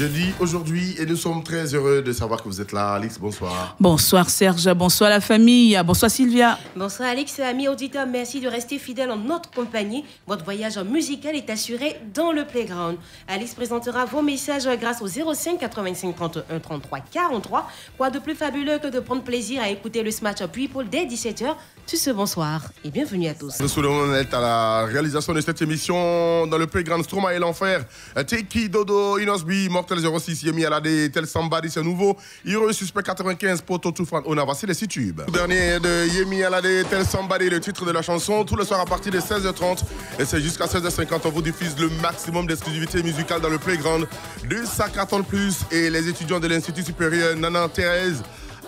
Jeudi aujourd'hui et nous sommes très heureux de savoir que vous êtes là. Alix, bonsoir. Bonsoir Serge, bonsoir la famille, bonsoir Sylvia. Bonsoir Alix et amis auditeurs, merci de rester fidèles en notre compagnie. Votre voyage musical est assuré dans le Playground. Alix présentera vos messages grâce au 05 85 31 33 43. Quoi de plus fabuleux que de prendre plaisir à écouter le Smash People dès 17h. Sur ce bonsoir et bienvenue à tous. Nous souhaitons être à la réalisation de cette émission dans le Playground Stroma et l'enfer. Teki Dodo, Inosbi, Mortel 06, Yemi Alade, Tel Sambadi, c'est nouveau. Heureux Suspect 95, Poto Toufran, on a voici les 6 tubes. Le dernier de Yemi Alade, Tel Sambadi, le titre de la chanson, tout le soir à partir de 16h30. Et c'est jusqu'à 16h50, on vous diffuse le maximum d'exclusivité musicale dans le Playground de Sacraton Plus et les étudiants de l'Institut supérieur Nana Thérèse.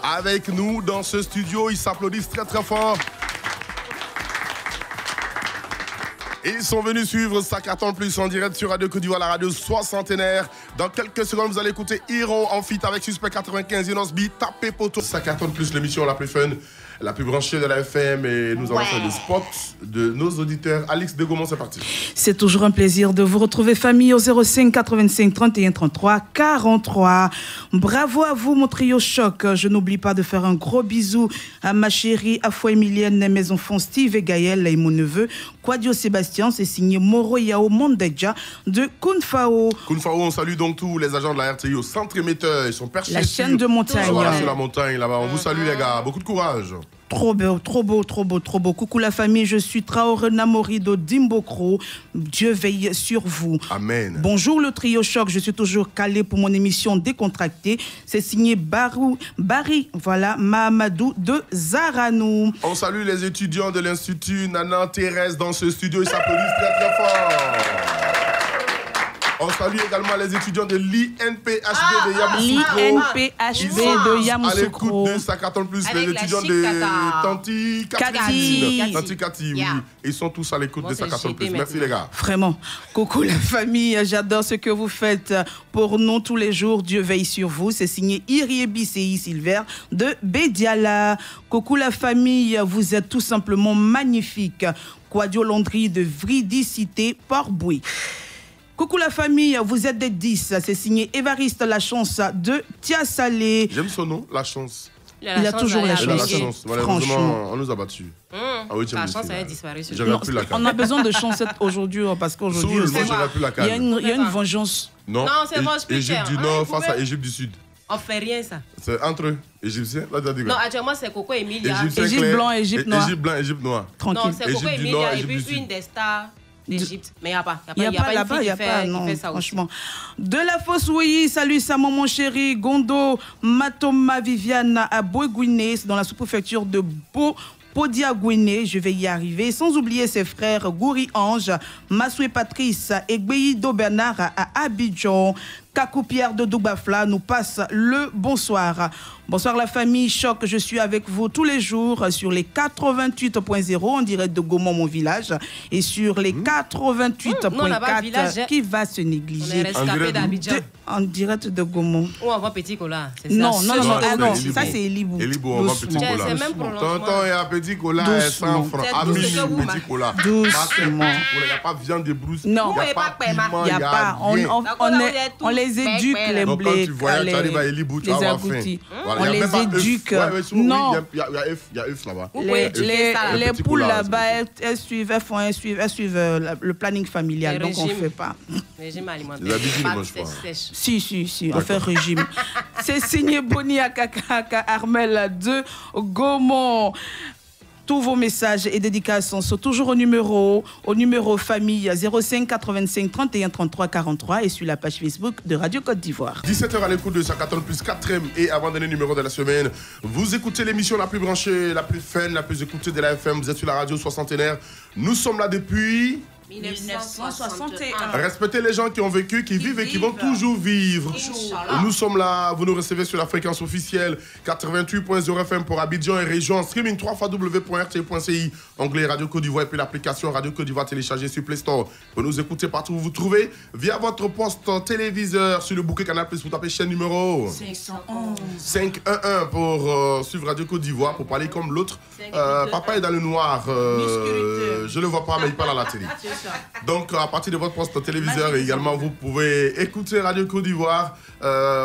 Avec nous dans ce studio, ils s'applaudissent très très fort. Ils sont venus suivre Sacraton Plus en direct sur Radio Côte d'Ivoire, la radio soixantenaire. Dans quelques secondes, vous allez écouter Hero en feat avec Suspect 95, Inosbi, Tapé Poto. Sacraton Plus, l'émission la plus fun, la plus branchée de la FM. Et nous allons faire des spots de nos auditeurs. Alix de Gaumont, c'est parti. C'est toujours un plaisir de vous retrouver, famille, au 05 85 31 33 43. Bravo à vous, mon trio choc. Je n'oublie pas de faire un gros bisou à ma chérie Afwa Emilienne, mes enfants Steve et Gaël et mon neveu Quadio Sébastien. C'est signé Moro Yao Mondeja de Kunfao. Kunfao, on salue donc tous les agents de la RTI au centre émetteur. Ils sont perchés la chaîne de montagne. Voilà, sur la montagne là-bas. On vous salue, les gars. Beaucoup de courage. Trop beau, trop beau, trop beau, trop beau. Coucou la famille, je suis Traoré Namorido Dimbokro. Dieu veille sur vous. Amen. Bonjour le trio choc, je suis toujours calé pour mon émission décontractée. C'est signé Barry, voilà, Mahamadou de Zaranou. On salue les étudiants de l'Institut Nana Thérèse dans ce studio, ils s'applaudissent très très fort. On salue également les étudiants de l'INPHB de Yamoussoukro. L'INPHB de Yamoussoukro. À l'écoute de Sacraton Plus, les étudiants de Tanti Kati. Oui. Ils sont tous à l'écoute de Sacraton Plus. Merci les gars. Vraiment. Coucou la famille, j'adore ce que vous faites pour nous tous les jours. Dieu veille sur vous. C'est signé Iriebi CI Silver de Bédiala. Coucou la famille, vous êtes tout simplement magnifiques. Quadio Landry de Vridicité, Port-Bouy. Coucou la famille, vous êtes des 10. C'est signé Évariste Lachance de Tia-Salé. J'aime son nom, Lachance. Il a toujours la chance. Franchement, on nous a battus. Ah oui, la chance a disparu. On a besoin de chance aujourd'hui parce qu'aujourd'hui il y a une vengeance. Non, c'est vengeance plus Égypte du Nord face à Égypte du Sud. On fait rien ça. C'est entre eux, Égyptiens. Non, actuellement c'est Coco Emilia. Égypte blanc, Égypte noir. Égypte blanc, Égypte noir. Tranquille. Non, c'est Coco Emilia et puis une des stars d'Égypte. Mais il n'y a pas non, franchement. De la fosse, oui, salut sa maman chérie, Gondo, Matoma Viviane à Boiguiné, dans la sous-préfecture de Podiagouiné, je vais y arriver. Sans oublier ses frères Gouri Ange, Massoué Patrice et Guido Bernard à Abidjan. Kakou Pierre de Doubafla nous passe le bonsoir. Bonsoir la famille Choc, je suis avec vous tous les jours sur les 88.0 en direct de Gaumont, mon village, et sur les 88.4 qui va se négliger. En direct de Gaumont. Ou on voit Petit Cola. Non, ça c'est Elibou. Elibou, on voit Petit Cola. C'est même prolongement. Tonton et à Petit Cola, 100 francs. À minuit, Petit Cola. Doucement. Il n'y a pas viande de brousse. Non, il n'y a pas. On les éduque, les blés, les agoutis. On les éduque. Non, il y a œufs là-bas. Les poules là-bas, elles suivent le planning familial, donc on ne fait pas. Régime alimentaire. Les habitudes, moi, je crois. Si, on fait régime. C'est signé Boni Akaka Armel de Gaumont. Tous vos messages et dédicaces sont toujours au numéro famille 05 85 31 33 43 et sur la page Facebook de Radio Côte d'Ivoire. 17h à l'écoute de Sacraton Plus 4e et avant-dernier numéro de la semaine. Vous écoutez l'émission la plus branchée, la plus fun, la plus écoutée de la FM. Vous êtes sur la radio soixantenaire. Nous sommes là depuis 1961. Respectez les gens qui ont vécu, qui vivent et qui vont toujours vivre. Nous sommes là, vous nous recevez sur la fréquence officielle 88.0 FM pour Abidjan et région, en streaming www.rti.ci, anglais Radio Côte d'Ivoire et puis l'application Radio Côte d'Ivoire téléchargée sur Play Store. Vous nous écoutez partout où vous vous trouvez via votre poste téléviseur sur le bouquet Canal+, vous tapez chaîne numéro 511 pour suivre Radio Côte d'Ivoire, pour parler comme l'autre. Papa est dans le noir, je le vois pas mais il parle à la télé. Donc, à partir de votre poste téléviseur, également, vous pouvez écouter Radio Côte d'Ivoire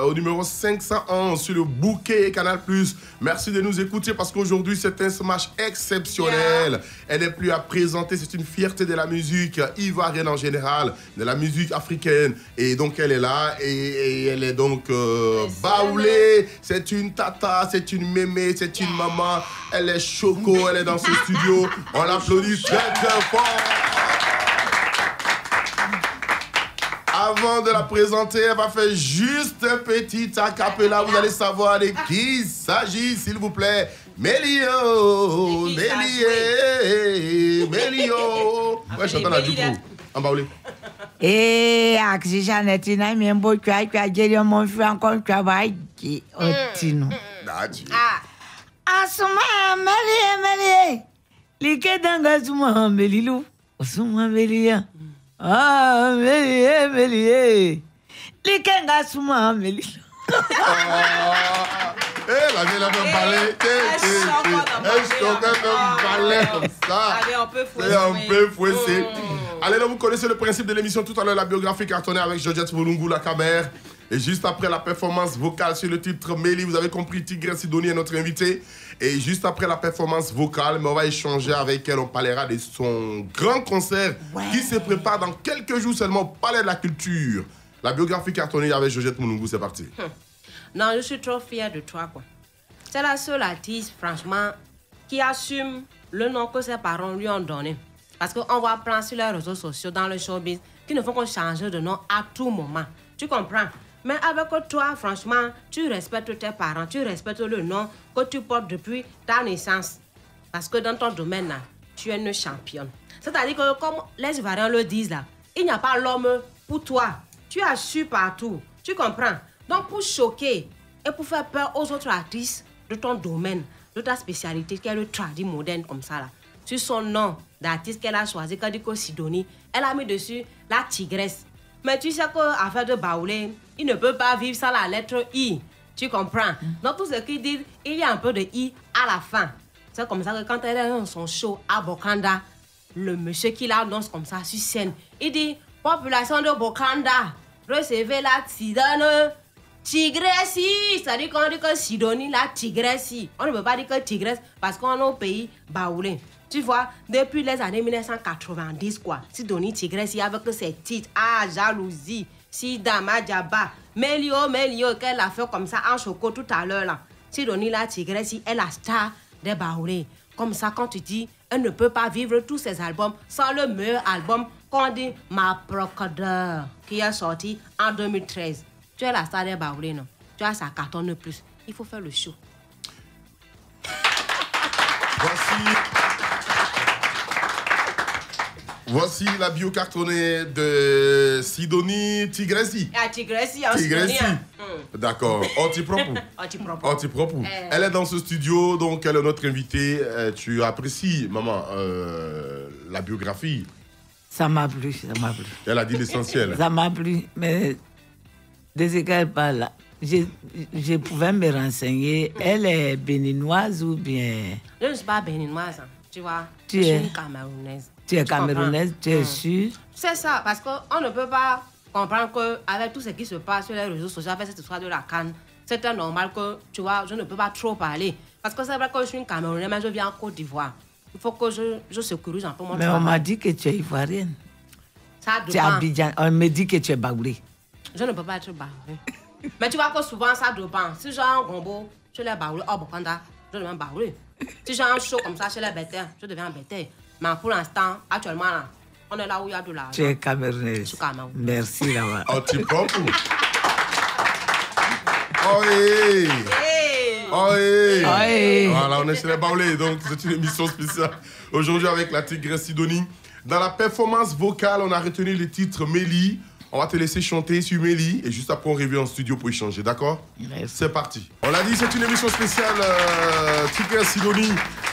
au numéro 511 sur le bouquet Canal+. Merci de nous écouter parce qu'aujourd'hui, c'est un smash exceptionnel. Elle n'est plus à présenter, c'est une fierté de la musique ivoirienne en général, de la musique africaine. Et donc, elle est là et elle est donc baoulée. C'est une tata, c'est une mémé, c'est une maman. Elle est choco, elle est dans ce studio. On l'applaudit très très fort. Avant de la présenter, elle va faire juste un petit acapella. Vous allez savoir de qui il s'agit, s'il vous plaît. Mélio, Mélio. Ouais, j'entends la du coup. En baoulé. Eh, Axi Jeannette, tu as mis un beau tu as dit mon frère encore tu as dit otino. Asuma Mélé. Like danga suma Mélilou. Suma Mélia. Ah, Mélé. Like danga suma Mélilou. Eh, la vieille a fait parler. Elle comme ça. Allez, on peut fouesser. Allez, là, vous connaissez le principe de l'émission tout à l'heure, la biographie cartonnée avec Georgette Mulungu, la caméra. Et juste après la performance vocale sur le titre Méli, vous avez compris, Tigre Sidonie est notre invité. Et juste après la performance vocale, mais on va échanger avec elle, on parlera de son grand concert qui se prépare dans quelques jours seulement au Palais de la Culture. La biographie cartonnée avec Georgette Mulungu, c'est parti. Non, je suis trop fière de toi, quoi. C'est la seule artiste, franchement, qui assume le nom que ses parents lui ont donné. Parce qu'on voit plein sur les réseaux sociaux, dans le showbiz, qui ne font que changer de nom à tout moment. Tu comprends? Mais avec toi, franchement, tu respectes tes parents, tu respectes le nom que tu portes depuis ta naissance. Parce que dans ton domaine, là, tu es une championne. C'est-à-dire que, comme les Ivoiriens le disent, là, il n'y a pas l'homme pour toi. Tu as su partout. Tu comprends? Donc, pour choquer et pour faire peur aux autres artistes de ton domaine, de ta spécialité, qui est le tradi moderne comme ça, là, sur son nom d'artiste qu'elle a choisi, Kadiko Sidonie, elle a mis dessus la tigresse. Mais tu sais qu'affaire de baoulé, il ne peut pas vivre sans la lettre I. Tu comprends? Dans tout ce qu'ils disent, il y a un peu de I à la fin. C'est comme ça que quand elle est dans son show à Bokanda, le monsieur qui l'annonce comme ça sur scène, il dit, population de Bokanda, recevez la tidane. Tigresse, c'est-à-dire qu'on dit que Sidonie, la tigresse. On ne peut pas dire que tigresse parce qu'on est au pays baoulé. Tu vois, depuis les années 1990, quoi, Sidonie tigresse avec ses titres, jalousie, Sida, Madjaba, Mélio, qu'elle a fait comme ça en choco tout à l'heure, là. Sidonie, la tigresse, elle est la star des baoulés. Comme ça, quand tu dis, elle ne peut pas vivre tous ses albums sans le meilleur album qu'on dit Ma Procodeur, qui est sorti en 2013. Tu es la star des baoulés, non? Tu as ça cartonne plus. Il faut faire le show. Voici la bio cartonnée de Sidonie Tigressi. Ah, Tigressi, en Tigressi. D'accord. Antipropre. Elle est dans ce studio, donc elle est notre invitée. Tu apprécies, maman, la biographie? Ça m'a plu. Elle a dit l'essentiel. Ça m'a plu, mais dès qu'elle parle, je pouvais me renseigner. Elle est béninoise ou bien... Je ne suis pas béninoise, tu vois. Je suis une camerounaise. Tu es camerounaise, tu es sûre? C'est ça, parce qu'on ne peut pas comprendre qu'avec tout ce qui se passe sur les réseaux sociaux, avec cette histoire de la canne, c'est normal que, tu vois, je ne peux pas trop parler. Parce que c'est vrai que je suis une camerounaise, mais je viens en Côte d'Ivoire. Il faut que je sécurise un peu mon travail. Mais on m'a dit que tu es ivoirienne. Ça dépend. Tu es Abidjan. On me dit que tu es baoulé. Je ne peux pas être baoulé. Mais tu vois que souvent, ça dépend. Si j'ai un gombo, je l'ai baoulé. Oh, Bokanda, je deviens baoulé. Si j'ai un show comme ça chez les bêteurs, je deviens bêteur. Mais pour l'instant, actuellement, là, on est là où il y a de l'argent. Tu es camerounaise. Je suis camerounaise. Merci, là-bas. Antipropre. Ohé. Voilà, on est chez les baoulés, donc c'est une émission spéciale. Aujourd'hui avec la Tigresse Sidonie. Dans la performance vocale, on a retenu le titre Méli. On va te laisser chanter sur Méli et juste après on revient en studio pour échanger, d'accord? C'est parti. On l'a dit, c'est une émission spéciale. Tigresse Sidonie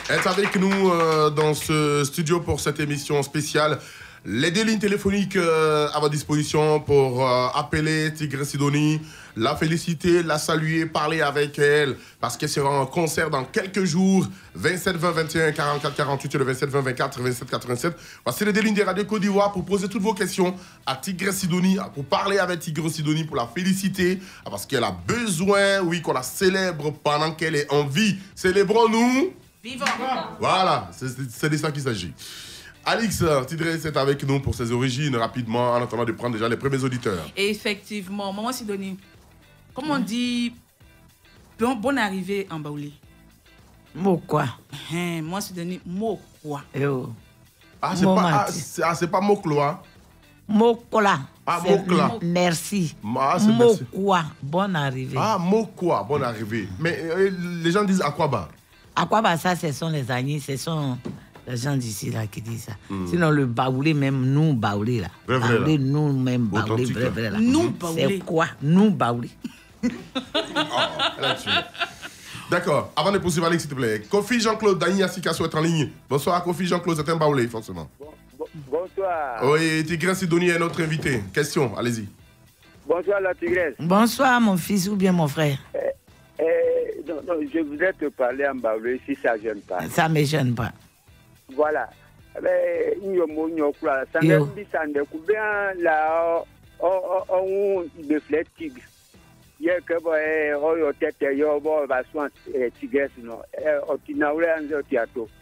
est avec nous dans ce studio pour cette émission spéciale. Les deux lignes téléphoniques à votre disposition pour appeler Tigresse Sidonie. la féliciter, la saluer, parler avec elle, parce qu'elle sera en concert dans quelques jours, 27 20 21 44 48 et le 27 20 24 27 87. Voici les deux lignes des radios Côte d'Ivoire pour poser toutes vos questions à Tigresse Sidonie, pour parler avec Tigresse Sidonie, pour la féliciter, parce qu'elle a besoin, oui, qu'on la célèbre pendant qu'elle est en vie. Célébrons-nous. Vivant. Voilà, c'est de ça qu'il s'agit. Alix, Tigresse est avec nous pour ses origines rapidement, en attendant de prendre déjà les premiers auditeurs. Et effectivement, Maman Sidonie, comme on dit, bonne arrivée en Baoulé. Mot quoi? Moi, Sidonie, mot quoi? Yo. Ah, c'est pas Moklo, hein? Mokla. Ah, Mokla. Merci. Ah, c'est merci. Mokwa. Bonne arrivée. Ah, Mokwa, bonne arrivée. Mais les gens disent Akwaba. Akwaba, ça, ce sont les amis, ce sont les gens d'ici là qui disent ça. Sinon, le Baoulé, même nous, Baoulé là. Vrai, vrai, Baoulé, là. nous, même Baoulé, Authentique, vrai, là. vrai là. Nous, Baoulé. C'est quoi? Nous, Baoulé. Là-dessus. D'accord. Avant de poursuivre, Alex, s'il te plaît. Kofi Jean-Claude Dany Assikasso est en ligne. Bonsoir, Kofi Jean-Claude, c'est un Baoulé, forcément. Bonsoir. Oui, Tigresse Sidonie est notre invité. Question, allez-y. Bonsoir la Tigresse. Bonsoir, mon fils ou bien mon frère. Non, je voudrais te parler en baoulé si ça ne gêne pas. Ça ne me gêne pas. Voilà. Yo.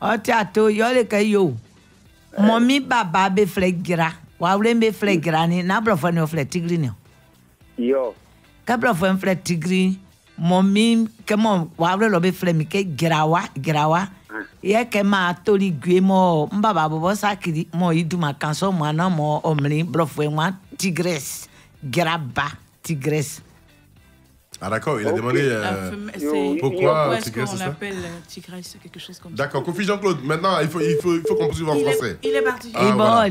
Otiato, yo le ke yo. Momi baba be flegira. Wawle be flegira ni na brofo no fle tigri ni. Yo. Ka brofo fle tigri. Momi ke mo wawle lo be fle mi ke grawa. Ye ke ma toli gwe mo mbaba bobo sakiri mo iduma kanso mo na mo omni brofo moi tigresse. Graba tigresse. Ah d'accord, il a demandé pourquoi est-ce Tigresse, qu'on c'est ça? l'appelle Tigresse, quelque chose comme ça. D'accord, Kofi Jean-Claude, maintenant il faut qu'on poursuive en français. Il est parti. Ah, Et bon, voilà.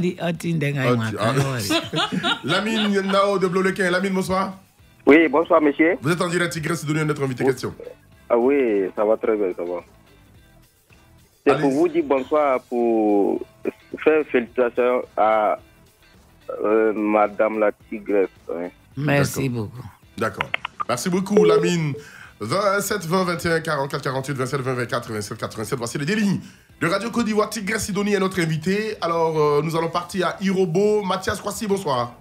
Lamine Nao de Blolequin. Lamine, bonsoir. Oui, bonsoir monsieur. Vous êtes en direct, Tigresse Sidonie, notre invité. Question. Ah oui, ça va très bien, ça va. C'est Allez. pour vous dire bonsoir, pour faire félicitations à Madame la Tigresse. Hein. Merci beaucoup. D'accord. Merci beaucoup, Lamine. 27 20 21 44 48 27 20 24 27 87. Voici les deux lignes de Radio Côte d'Ivoire. Tigresse Sidonie est notre invité. Alors, nous allons partir à Irobo. Mathias Kwasi, bonsoir.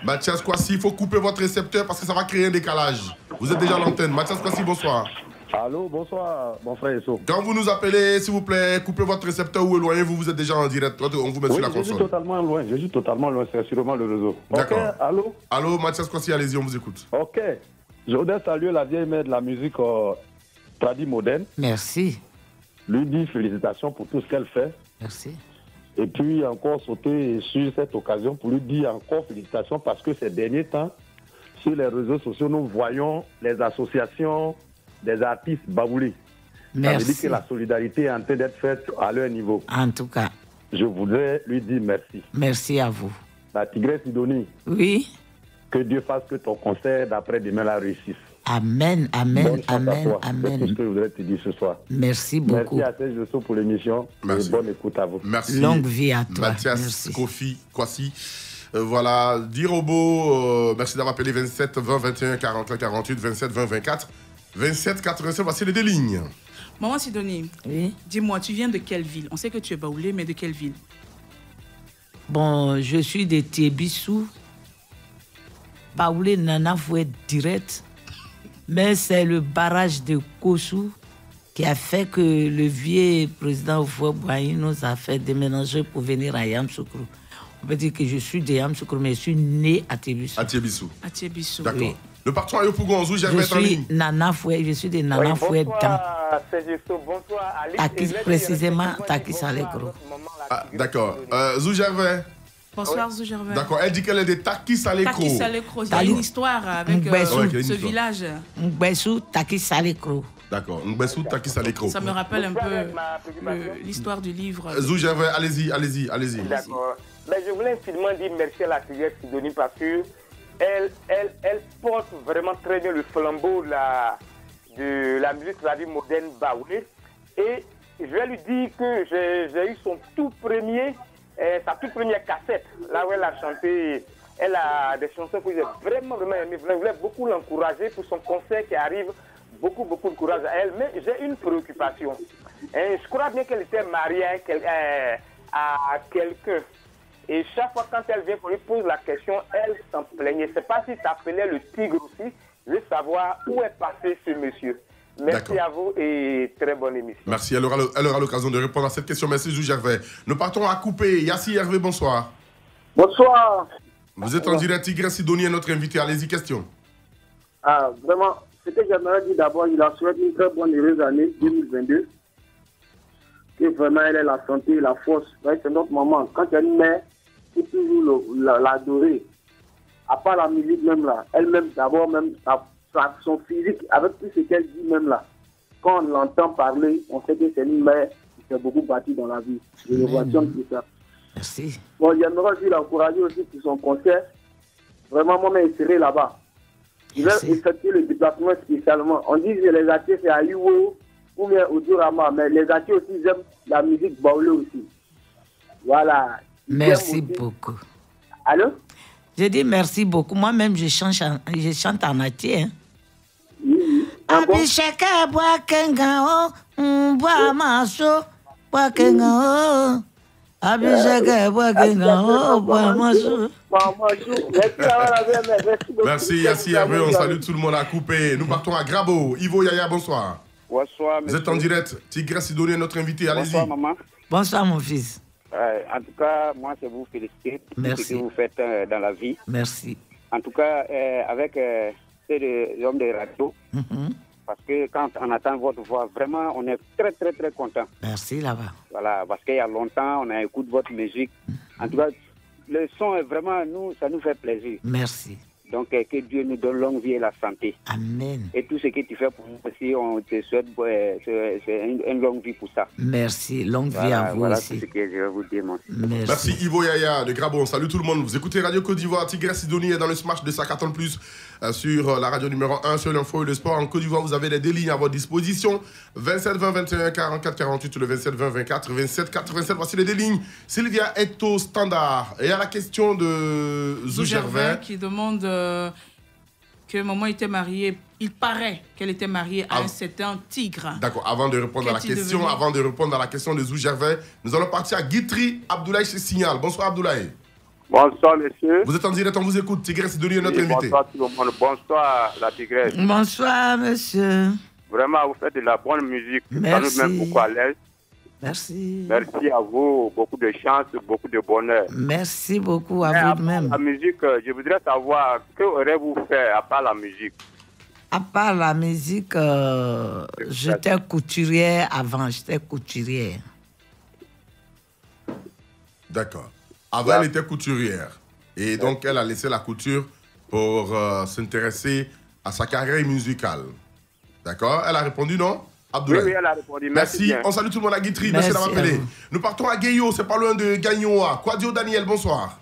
Mathias Kwasi, il faut couper votre récepteur parce que ça va créer un décalage. Vous êtes déjà à l'antenne. Mathias Kwasi, bonsoir. Allô, bonsoir, mon frère Esso. Quand vous nous appelez, s'il vous plaît, coupez votre récepteur ou éloignez-vous. Vous êtes déjà en direct. On vous met sur la Je suis console. totalement loin, c'est sûrement le réseau. D'accord. Ok, allô? Allô, Mathias Kwasi, allez-y, on vous écoute. Ok. Je voudrais saluer la vieille mère de la musique tradie moderne. Merci. Lui dire félicitations pour tout ce qu'elle fait. Merci. Et puis encore sauter sur cette occasion pour lui dire encore félicitations parce que ces derniers temps, sur les réseaux sociaux, nous voyons les associations des artistes baoulés. Ça veut dire Merci. que la solidarité est en train d'être faite à leur niveau. En tout cas, Je voudrais lui dire merci. merci à vous. La Tigresse Sidonie, Oui. que Dieu fasse que ton concert d'après-demain la réussisse. Amen, amen, Bonne chance à amen, toi. C'est tout ce amen. que je voudrais te dire ce soir. Merci beaucoup. Merci à Serge Lesso pour l'émission. Merci. Et bonne écoute à vous. Merci. Longue vie à toi. Mathias Merci. Kofi Kwasi. Voilà, Dirobo, merci d'avoir appelé 27 20 21 41 48 27 20 24 27 87. Voici les deux lignes. Maman Sidonie, Oui. dis-moi, tu viens de quelle ville? On sait que tu es baoulé, mais de quelle ville? Bon, je suis de Tébissou. Baoulé Nana Fouet direct. Mais c'est le barrage de Kossou qui a fait que le vieux président Oufoué Boigny nous a fait déménager pour venir à Yamoussoukro. On peut dire que je suis de Yamoussoukro, mais je suis né à Tébissou. À Thiébissou. À Thiébissou. D'accord. Oui. Le patron Ayopougon, Zou, Je j'avais en suis ligne. Nana Fouet, je suis de Nana Fouet dans. Serge Lesso, bonsoir Alice. Takis, précisément, Takis Allegro. Ah, d'accord. Zou Gervais. Bonsoir, Zou Gervais. D'accord. Elle dit qu'elle est de Takis Alekro. Takis Alekro, il y a Takis. une histoire avec Mbessou. Ouais, il y a une ce histoire. village. Mbessou, Takis Alekro. D'accord. Mbessou Takis Alekro. Ça me rappelle un peu l'histoire du livre. Zou Gervais, allez-y, allez-y, allez-y. D'accord. Mais je voulais infiniment dire merci à la Tigresse Sidonie parce que elle porte vraiment très bien le flambeau de la musique tradie moderne baoulée. Et je vais lui dire que j'ai eu son tout premier, sa toute première cassette, là où elle a chanté Elle a des chansons que j'ai vraiment aimées. Je voulais beaucoup l'encourager pour son concert qui arrive. Beaucoup de courage à elle. Mais j'ai une préoccupation. Je crois bien qu'elle était mariée à quelqu'un. Et chaque fois quand elle vient pour lui poser la question, elle s'en plaignait. Je ne sais pas si ça appelait le tigre aussi. Je veux savoir où est passé ce monsieur. Merci à vous et très bonne émission. Merci, elle aura l'occasion de répondre à cette question. Merci, Zou Gervais. Nous partons à couper. Yassi Hervé, bonsoir. Bonsoir. Vous êtes en direct, Tigre Sidonie est notre invité. Allez-y, question. Vraiment, ce que j'aimerais dire d'abord, il a souhaité une très bonne et heureuse année 2022. Que vraiment elle ait la santé, la force. C'est notre maman. Quand elle mère, c'est toujours l'adorer. À part la musique même là, elle-même d'abord, même son physique, avec tout ce qu'elle dit même là. Quand on l'entend parler, on sait que c'est une mère qui s'est beaucoup battue dans la vie. Je le vois tout ça. Merci. Bon, j'aimerais aussi l'encourager aussi pour son concert. Vraiment, moi-même, je serai là-bas. Il va effectuer le déplacement spécialement. On dit que les artistes, c'est à Iwo ou bien au Durama, mais les artistes aussi, ils aiment la musique baoulée aussi. Voilà. Merci beaucoup. Allô? Je dis merci beaucoup. Moi-même, je chante en entier. Hein. Abishaka Bwakengao, Bwamaso, Bwakengao. Abishaka Bwakengao, Bwamaso. Merci, Yassi Hervé. On salue tout le monde à couper. Nous partons à Grabo. Ivo Yaya, bonsoir. Bonsoir, monsieur. Vous êtes en direct. Tigre Sidonie est notre invité. Allez-y. Bonsoir, maman. Bonsoir, mon fils. En tout cas, moi, je vous félicite pour ce que vous faites dans la vie. Merci. En tout cas, avec ces hommes de radio, parce que quand on entend votre voix, vraiment, on est très, très, très content. Merci, là-bas. Voilà, parce qu'il y a longtemps, on a écouté votre musique. En tout cas, le son est vraiment, ça nous fait plaisir. Merci. Donc, que Dieu nous donne longue vie et la santé. Amen. Et tout ce que tu fais pour nous aussi, on te souhaite une longue vie pour ça. Merci. Longue vie à vous voilà aussi. Voilà tout ce que je vais vous dire, mon fils. Merci Ivo Yaya de Grabon. Salut tout le monde. Vous écoutez Radio Côte d'Ivoire. Tigre Sidonie est dans le smash de Sakaton Plus sur la radio numéro 1 sur l'info et le sport. En Côte d'Ivoire, vous avez les deux lignes à votre disposition. 27 20 21 44 48 ou le 27 20 24 27 87. Voici les deux lignes. Sylvia est au standard. Et à la question de Zou Gervais qui demande que maman était mariée. Il paraît qu'elle était mariée à un certain tigre. D'accord. Avant de répondre à la question, de Zou Gervais, nous allons partir à Guitry. Abdoulaye chez Signal. Bonsoir Abdoulaye. Bonsoir monsieur. Vous êtes en direct, on vous écoute. Tigresse Sidonie est notre invité. Bonsoir tout le monde. Bonsoir la Tigresse. Bonsoir monsieur. Vraiment, vous faites de la bonne musique. Merci. Ça nous met beaucoup à l'aise. Merci. Merci à vous. Beaucoup de chance, beaucoup de bonheur. Merci beaucoup à vous de même. La musique, je voudrais savoir, que aurez-vous fait à part la musique? À part la musique, j'étais couturière avant. J'étais couturière. D'accord. Avant, elle était couturière. Et donc, elle a laissé la couture pour s'intéresser à sa carrière musicale. D'accord? Elle a répondu non? Abdoulaye. Oui, elle a répondu. Merci. On salue tout le monde à Guitry. Merci d'avoir appelé. Nous partons à Guéyo, c'est pas loin de Gagnoa. Quadio Daniel, bonsoir.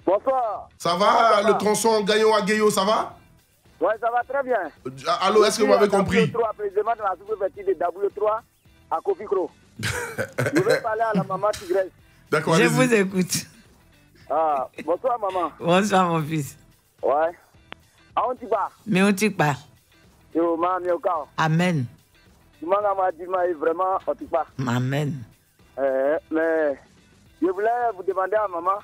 Bonsoir. Ça va, le tronçon Gagnoa-Guéyo, ça va? Oui, ça va très bien. Allô, est-ce que vous m'avez compris? W3, précisément dans la sous-préfecture de W3 à Kofikro. Je vais parler à la maman Tigresse. D'accord, je vous écoute. Bonsoir, maman. Bonsoir, mon fils. Ouais. On t'y va. Mais on t'y va. Amen. Vraiment, on t'y va. Amen. Mais je voulais vous demander à maman.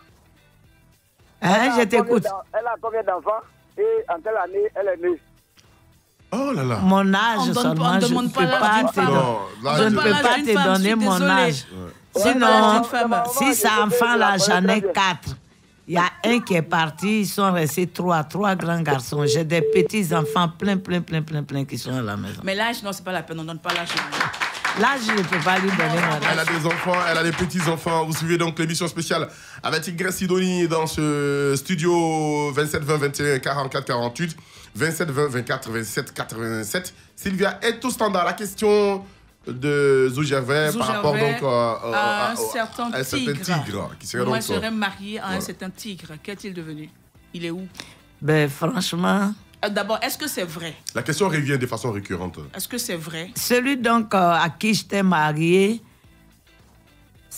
Je t'écoute. Elle a combien d'enfants et en quelle année elle est née? Oh là là. Mon âge seulement, je ne peux pas te donner mon âge. Sinon, si c'est enfant là, j'en ai 4. Il y a un qui est parti, ils sont restés 3 grands garçons. J'ai des petits-enfants plein qui sont à la maison. Mais l'âge, non, c'est pas la peine, on ne donne pas l'âge. L'âge, je ne peux pas lui donner mon âge. Elle a des enfants, elle a des petits-enfants. Vous suivez donc l'émission spéciale avec Tigresse Sidonie dans ce studio 27 20 21 44 48, 27 20 24 27 87. Sylvia est au standard. La question de Zou Gervais par rapport donc à un certain tigre. Qui serait Moi, donc, serais mariée à un certain tigre. Qu'est-il devenu? Il est où? Ben, franchement... D'abord, est-ce que c'est vrai? La question revient de façon récurrente. Est-ce que c'est vrai? Celui donc à qui j'étais mariée,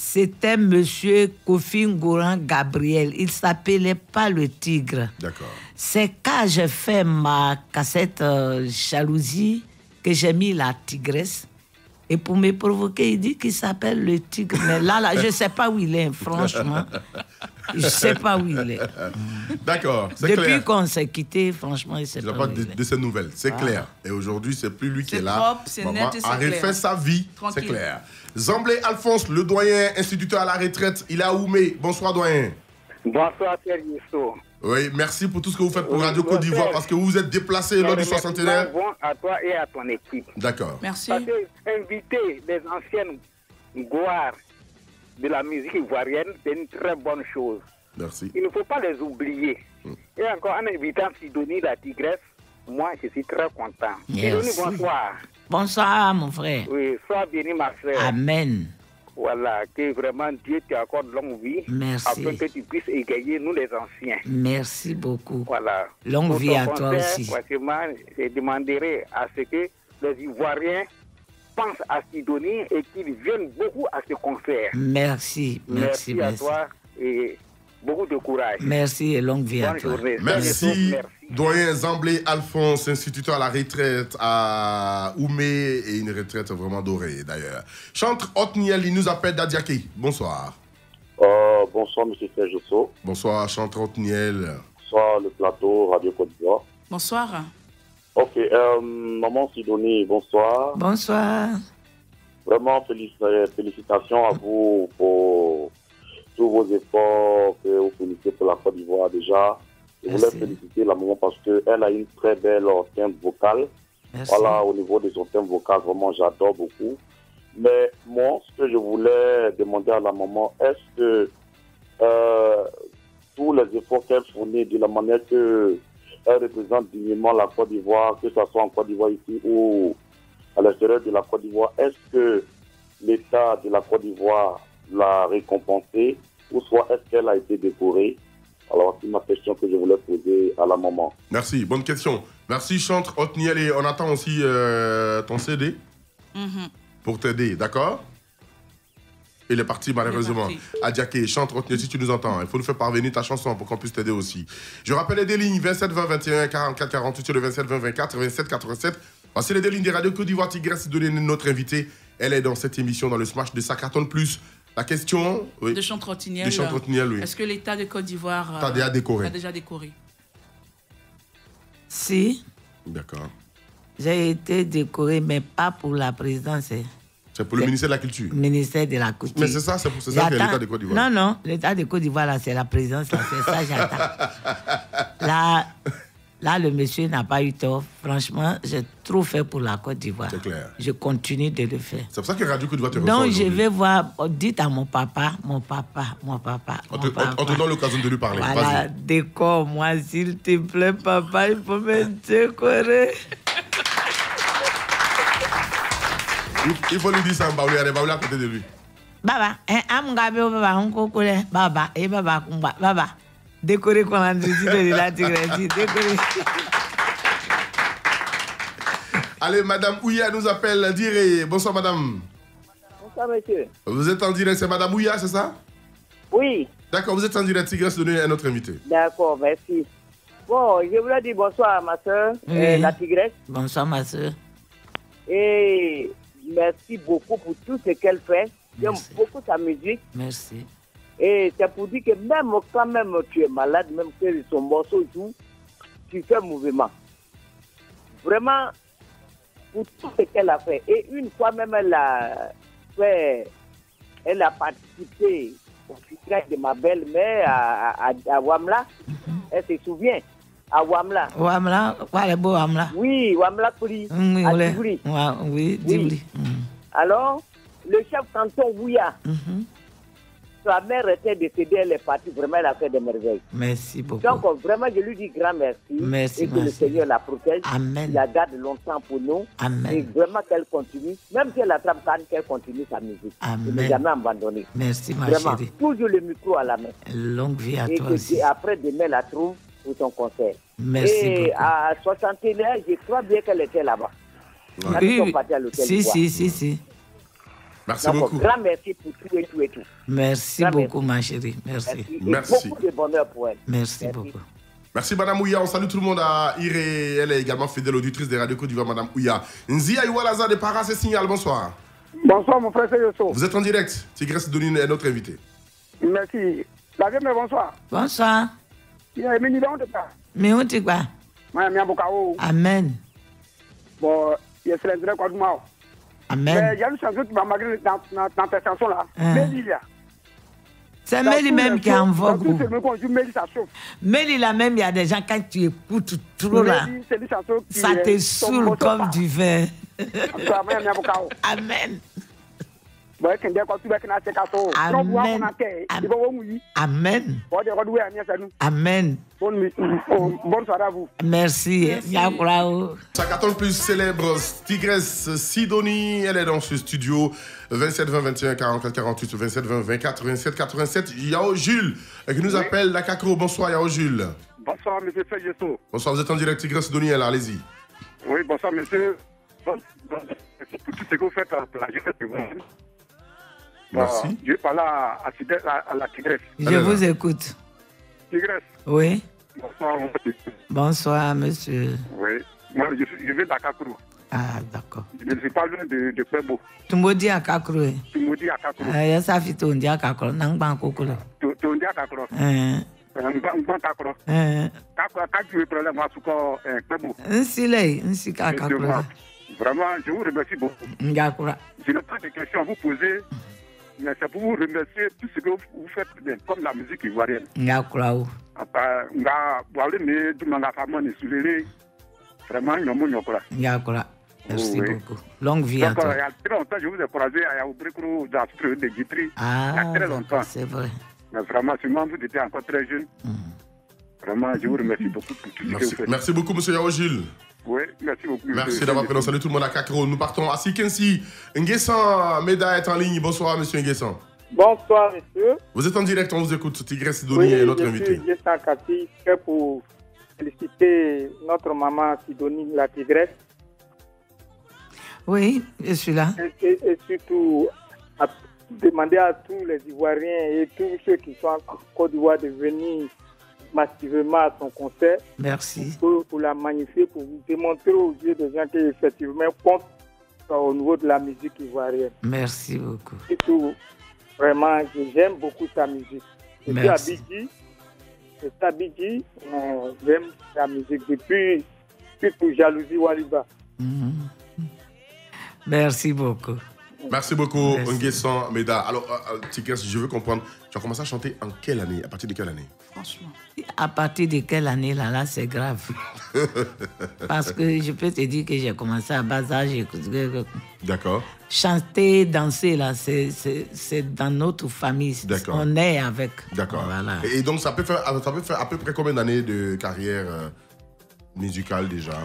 C'était Monsieur Kofi Ngouran Gabriel. Il s'appelait pas le tigre. D'accord. C'est quand j'ai fait ma cassette Jalousie que j'ai mis la tigresse. Et pour me provoquer, il dit qu'il s'appelle le tigre. Mais là, je ne sais pas où il est, franchement. Je ne sais pas où il est. D'accord, c'est clair. Depuis qu'on s'est quitté, franchement, il ne sait pas où il est. De ces nouvelles, c'est clair. Et aujourd'hui, c'est plus lui qui est là. Propre, c'est net et c'est a refait clair. sa vie, Tranquille. c'est clair. Zamblé Alphonse, le doyen instituteur à la retraite, il est à Oumé. Bonsoir, doyen. Bonsoir, Pierre Guissot. Oui, merci pour tout ce que vous faites pour Oui, Radio Côte d'Ivoire parce que vous vous êtes déplacé lors du 60e. Bon à toi et à ton équipe. D'accord. Merci. Parce que inviter les anciennes gloires de la musique ivoirienne, c'est une très bonne chose. Merci. Il ne faut pas les oublier. Et encore en invitant Sidonie la tigresse, moi je suis très content. Merci. Sidonie, bonsoir. Bonsoir, mon frère. Oui, sois béni ma frère. Amen. Voilà, que vraiment Dieu t'accorde longue vie. Merci. Afin que tu puisses égayer nous les anciens. Merci beaucoup. Voilà. Longue Pour vie ton à toi concert, aussi. Franchement, je demanderai à ce que les Ivoiriens pensent à Sidonie et qu'ils viennent beaucoup à ce concert. Merci, merci, Merci à merci. toi et beaucoup de courage. Merci et longue vie à Bonne toi. journée. Merci, Merci. doyen Zamblé Alphonse, instituteur à la retraite à Oumé et une retraite vraiment dorée d'ailleurs. Chantre Otniel, il nous appelle d'Adiaké. Bonsoir. Bonsoir, M. Serge Josso. Bonsoir, Chantre Otniel. Bonsoir, le plateau Radio Côte d'Ivoire. Bonsoir. Ok, maman Sidonie, bonsoir. Bonsoir. Vraiment, félicitations à vous pour tous vos efforts que vous félicitez pour la Côte d'Ivoire déjà. Je voulais féliciter la maman parce qu'elle a une très belle timbre vocale. Merci. Voilà, au niveau de son thème vocal, vraiment, j'adore beaucoup. Mais moi, ce que je voulais demander à la maman, est-ce que tous les efforts qu'elle fournit, de la manière qu'elle représente dignement la Côte d'Ivoire, que ce soit en Côte d'Ivoire ici ou à l'extérieur de la Côte d'Ivoire, est-ce que l'État de la Côte d'Ivoire l'a récompensée ou soit est-ce qu'elle a été décorée? Alors, c'est ma question que je voulais poser à la maman. Merci, bonne question. Merci, Chantre Otniel, et on attend aussi ton CD pour t'aider, d'accord? Il est parti malheureusement. Adiaké, Chantre Otniel, si tu nous entends, il faut nous faire parvenir ta chanson pour qu'on puisse t'aider aussi. Je rappelle les deux lignes 27 20 21 44 48 sur le 27 20 24 27 87. Voici les deux lignes des radios Côte d'Ivoire Tigresse de notre invitée. Elle est dans cette émission dans le Smash de Sakaton Plus. La question De Chantre Otniel. De Chantre Otniel, oui. Est-ce que l'État de Côte d'Ivoire T'as déjà décoré? a déjà décoré? Si. D'accord. J'ai été décorée, mais pas pour la présidence. C'est pour le ministère de la Culture. Ministère de la Culture. Mais c'est ça, c'est pour ça qu'il y a l'État de Côte d'Ivoire. Non, non, l'État de Côte d'Ivoire, là, c'est la présidence, là, c'est ça, j'attends. Là, le monsieur n'a pas eu tort. Franchement, j'ai trop fait pour la Côte d'Ivoire. C'est clair. Je continue de le faire. C'est pour ça que Radio Côte d'Ivoire te reçoit Donc, je aujourd'hui. vais voir, dites à mon papa. On te donne l'occasion de lui parler. Voilà, Vas-y. décore-moi, s'il te plaît, papa, il faut me décorer. Il faut lui dire ça à Mbaouli, allez, Mbaouli à côté de lui. Baba, amgabe baba, on kokole, baba, et baba, kumba, baba. Décorer qu'on a dit de la tigresse, décorer. Allez, Madame Ouya nous appelle direct. Bonsoir, Madame. Bonsoir, monsieur. Vous êtes en direct, c'est Madame Ouya, c'est ça? Oui. D'accord, vous êtes en direct, Tigresse, donnez à notre invité. D'accord, merci. Bon, je voulais dire bonsoir à ma soeur, la tigresse. Bonsoir, ma soeur. Et merci beaucoup pour tout ce qu'elle fait. J'aime beaucoup sa musique. Merci. Et c'est pour dire que même quand même tu es malade, même que son morceau joue, tu fais mouvement. Vraiment, pour tout ce qu'elle a fait. Et une fois même, elle a participé au funérailles de ma belle-mère à Ouamla. Elle se souvient. À Ouamla. Ouamla, quoi, beau Ouamla? Oui, Ouamla Kouli. Oui, à Dibri. Oui, Dibri. Alors, le chef canton Ouya, sa mère était décédée, elle est partie. Vraiment, elle a fait des merveilles. Merci beaucoup. Donc, vraiment, je lui dis grand merci. Merci, et que le Seigneur la protège. Amen. La garde longtemps pour nous. Amen. Et vraiment qu'elle continue. Même si elle attrape canne, qu'elle continue sa musique. Amen. Elle ne jamais abandonner. Merci, ma vraiment, chérie. toujours le micro à la main. Longue vie à et toi que aussi. après, demain, la trouve pour son concert. Merci et beaucoup. à 61 ans, je crois bien qu'elle était là-bas. Oui, si. Merci beaucoup. Grand merci pour tout et tout et tout. Merci beaucoup, ma chérie. Merci. Merci. Beaucoup de bonheur pour elle. Merci beaucoup. Merci Madame Ouya, on salue tout le monde à Iré, elle est également fidèle auditrice des radios Côte d'Ivoire, Madame Ouya. Nzia Iwalaza de Para, c'est Signal, bonsoir. Bonsoir mon frère, c'est Yosso. Vous êtes en direct, Tigresse Sidonie est notre invité. Merci. La vie, bonsoir. Bonsoir. Il y a une million de pas. Mais où tu vas? Amen. Bon, il y a ce quoi de moi. Amen. Il y a une chanson qui m'a malgré dans ta chanson là. Mélia. C'est Mélie même qui est en vogue. Mélie là même, il y a des gens quand tu écoutes trop là, ça te saoule comme du vin. Amen. Amen. Amen. Bonne soirée à vous. Merci. Sa carton plus célèbre, Tigresse Sidonie, elle est dans ce studio. 27 20 21 44 48 27 20 24 27 87. Yao Jules qui nous appelle la Cacro. Bonsoir Yao Jules. Bonsoir monsieur Feyeso. Bonsoir, vous êtes en direct Tigresse Sidonie, allez-y. Oui, bonsoir monsieur. Pour tout ce que vous faites pour la jeunesse de vous. Merci. Je parle à la Tigresse. Je vous écoute. Tigresse. Oui. Bonsoir monsieur. Bonsoir monsieur. Oui. Moi je viens d'Akakourou. Ah, d'accord. Je ne suis pas loin de Pebo. Tu me dis à Kakourou. Tu me dis à Kakourou. Il y a ça, tu me dis à Kakourou. Tu me dis à Kakourou. Quand tu veux problème, moi, je Pebo. Vraiment, je vous remercie beaucoup. Je n'ai pas de questions à vous poser, mais c'est pour vous remercier tout ce que vous faites bien, comme la musique ivoirienne. Merci beaucoup. Longue vie à toi. Il y a très longtemps, je vous ai croisé à Yaoubrikro, d'Astreux, de Guitry. Ah, il y a très longtemps. C'est vrai. Mais vraiment, sûrement, vous étiez encore très jeune. Vraiment, je vous remercie beaucoup pour tout ce que vous faites. Merci beaucoup, monsieur Yao Jules. Oui, merci beaucoup. Merci d'avoir pris salut tout le monde à Cacro. Nous partons à Sikensi. Nguessan Meda est en ligne. Bonsoir, monsieur Nguessan. Bonsoir, monsieur. Vous êtes en direct, on vous écoute. Tigresse Sidonie est notre invité. Je suis Nguessan Kati, pour féliciter notre maman Sidonie, la Tigresse. Oui, je suis là. Et surtout, à demander à tous les Ivoiriens et tous ceux qui sont en Côte d'Ivoire de venir massivement à son concert. Merci. Pour la magnifier, pour vous démontrer aux yeux des gens qui effectivement comptent au niveau de la musique ivoirienne. Merci beaucoup. Et tout, vraiment, j'aime beaucoup sa musique. Je suis à Bidji, j'aime sa musique depuis pour Jalousie Waliba. Merci beaucoup. Merci beaucoup, Nguessan Meda. Alors, Tigresse, je veux comprendre, tu as commencé à chanter en quelle année? À partir de quelle année? Franchement. À partir de quelle année, là, c'est grave. Parce que je peux te dire que j'ai commencé à bas âge. D'accord. Chanter, danser, là, c'est dans notre famille. D'accord. On est avec. D'accord. Voilà. Et donc, ça peut faire à peu près combien d'années de carrière musicale déjà?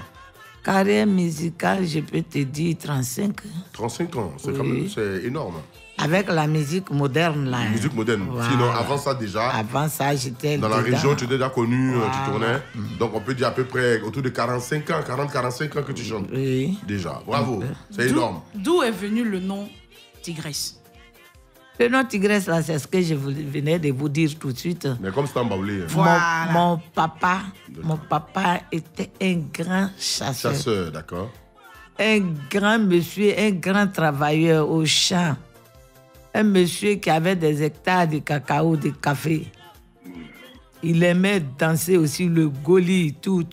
Carrière musicale, je peux te dire 35 ans. 35 ans, c'est quand même énorme. Avec la musique moderne, là. Musique moderne. Voilà. Sinon, avant ça, déjà. Avant ça, j'étais. Dans la région, tu étais déjà connu, tu tournais. Donc, on peut dire à peu près autour de 45 ans, 40-45 ans que tu chantes. Oui. Déjà. Bravo. C'est énorme. D'où est venu le nom Tigresse? Le nom Tigresse, là, c'est ce que je venais de vous dire tout de suite. Mais comme c'est en baoulé. Voilà. Mon papa était un grand chasseur. Chasseur, d'accord. Un grand monsieur, un grand travailleur au champ. Un monsieur qui avait des hectares de cacao, de café. Il aimait danser aussi le goli, tout.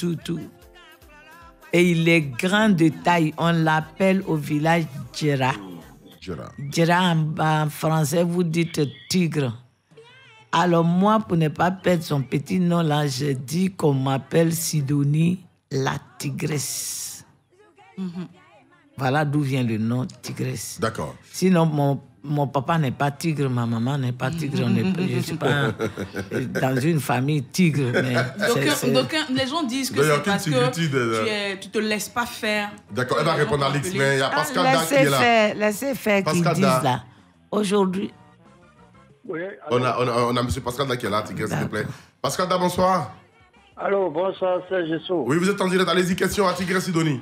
Et il est grand de taille. On l'appelle au village Djera. Djera en français, vous dites tigre. Alors moi, pour ne pas perdre son petit nom là, je dis qu'on m'appelle Sidonie la Tigresse. Voilà d'où vient le nom Tigresse. D'accord. Sinon, mon papa n'est pas tigre, ma maman n'est pas tigre. Je ne suis pas dans une famille tigre. Mais donc, les gens disent que c'est parce que tu te laisses pas faire. D'accord, elle va répondre à Alex, mais il y a Pascal Da qui est là. Laissez faire qu'ils disent là. Aujourd'hui... Oui, on a M. Pascal Da qui est là, Tigresse, s'il te plaît. Pascal Da, bonsoir. Allô, bonsoir, c'est Jesso. Oui, vous êtes en direct. Allez-y, question à Tigresse Sidonie.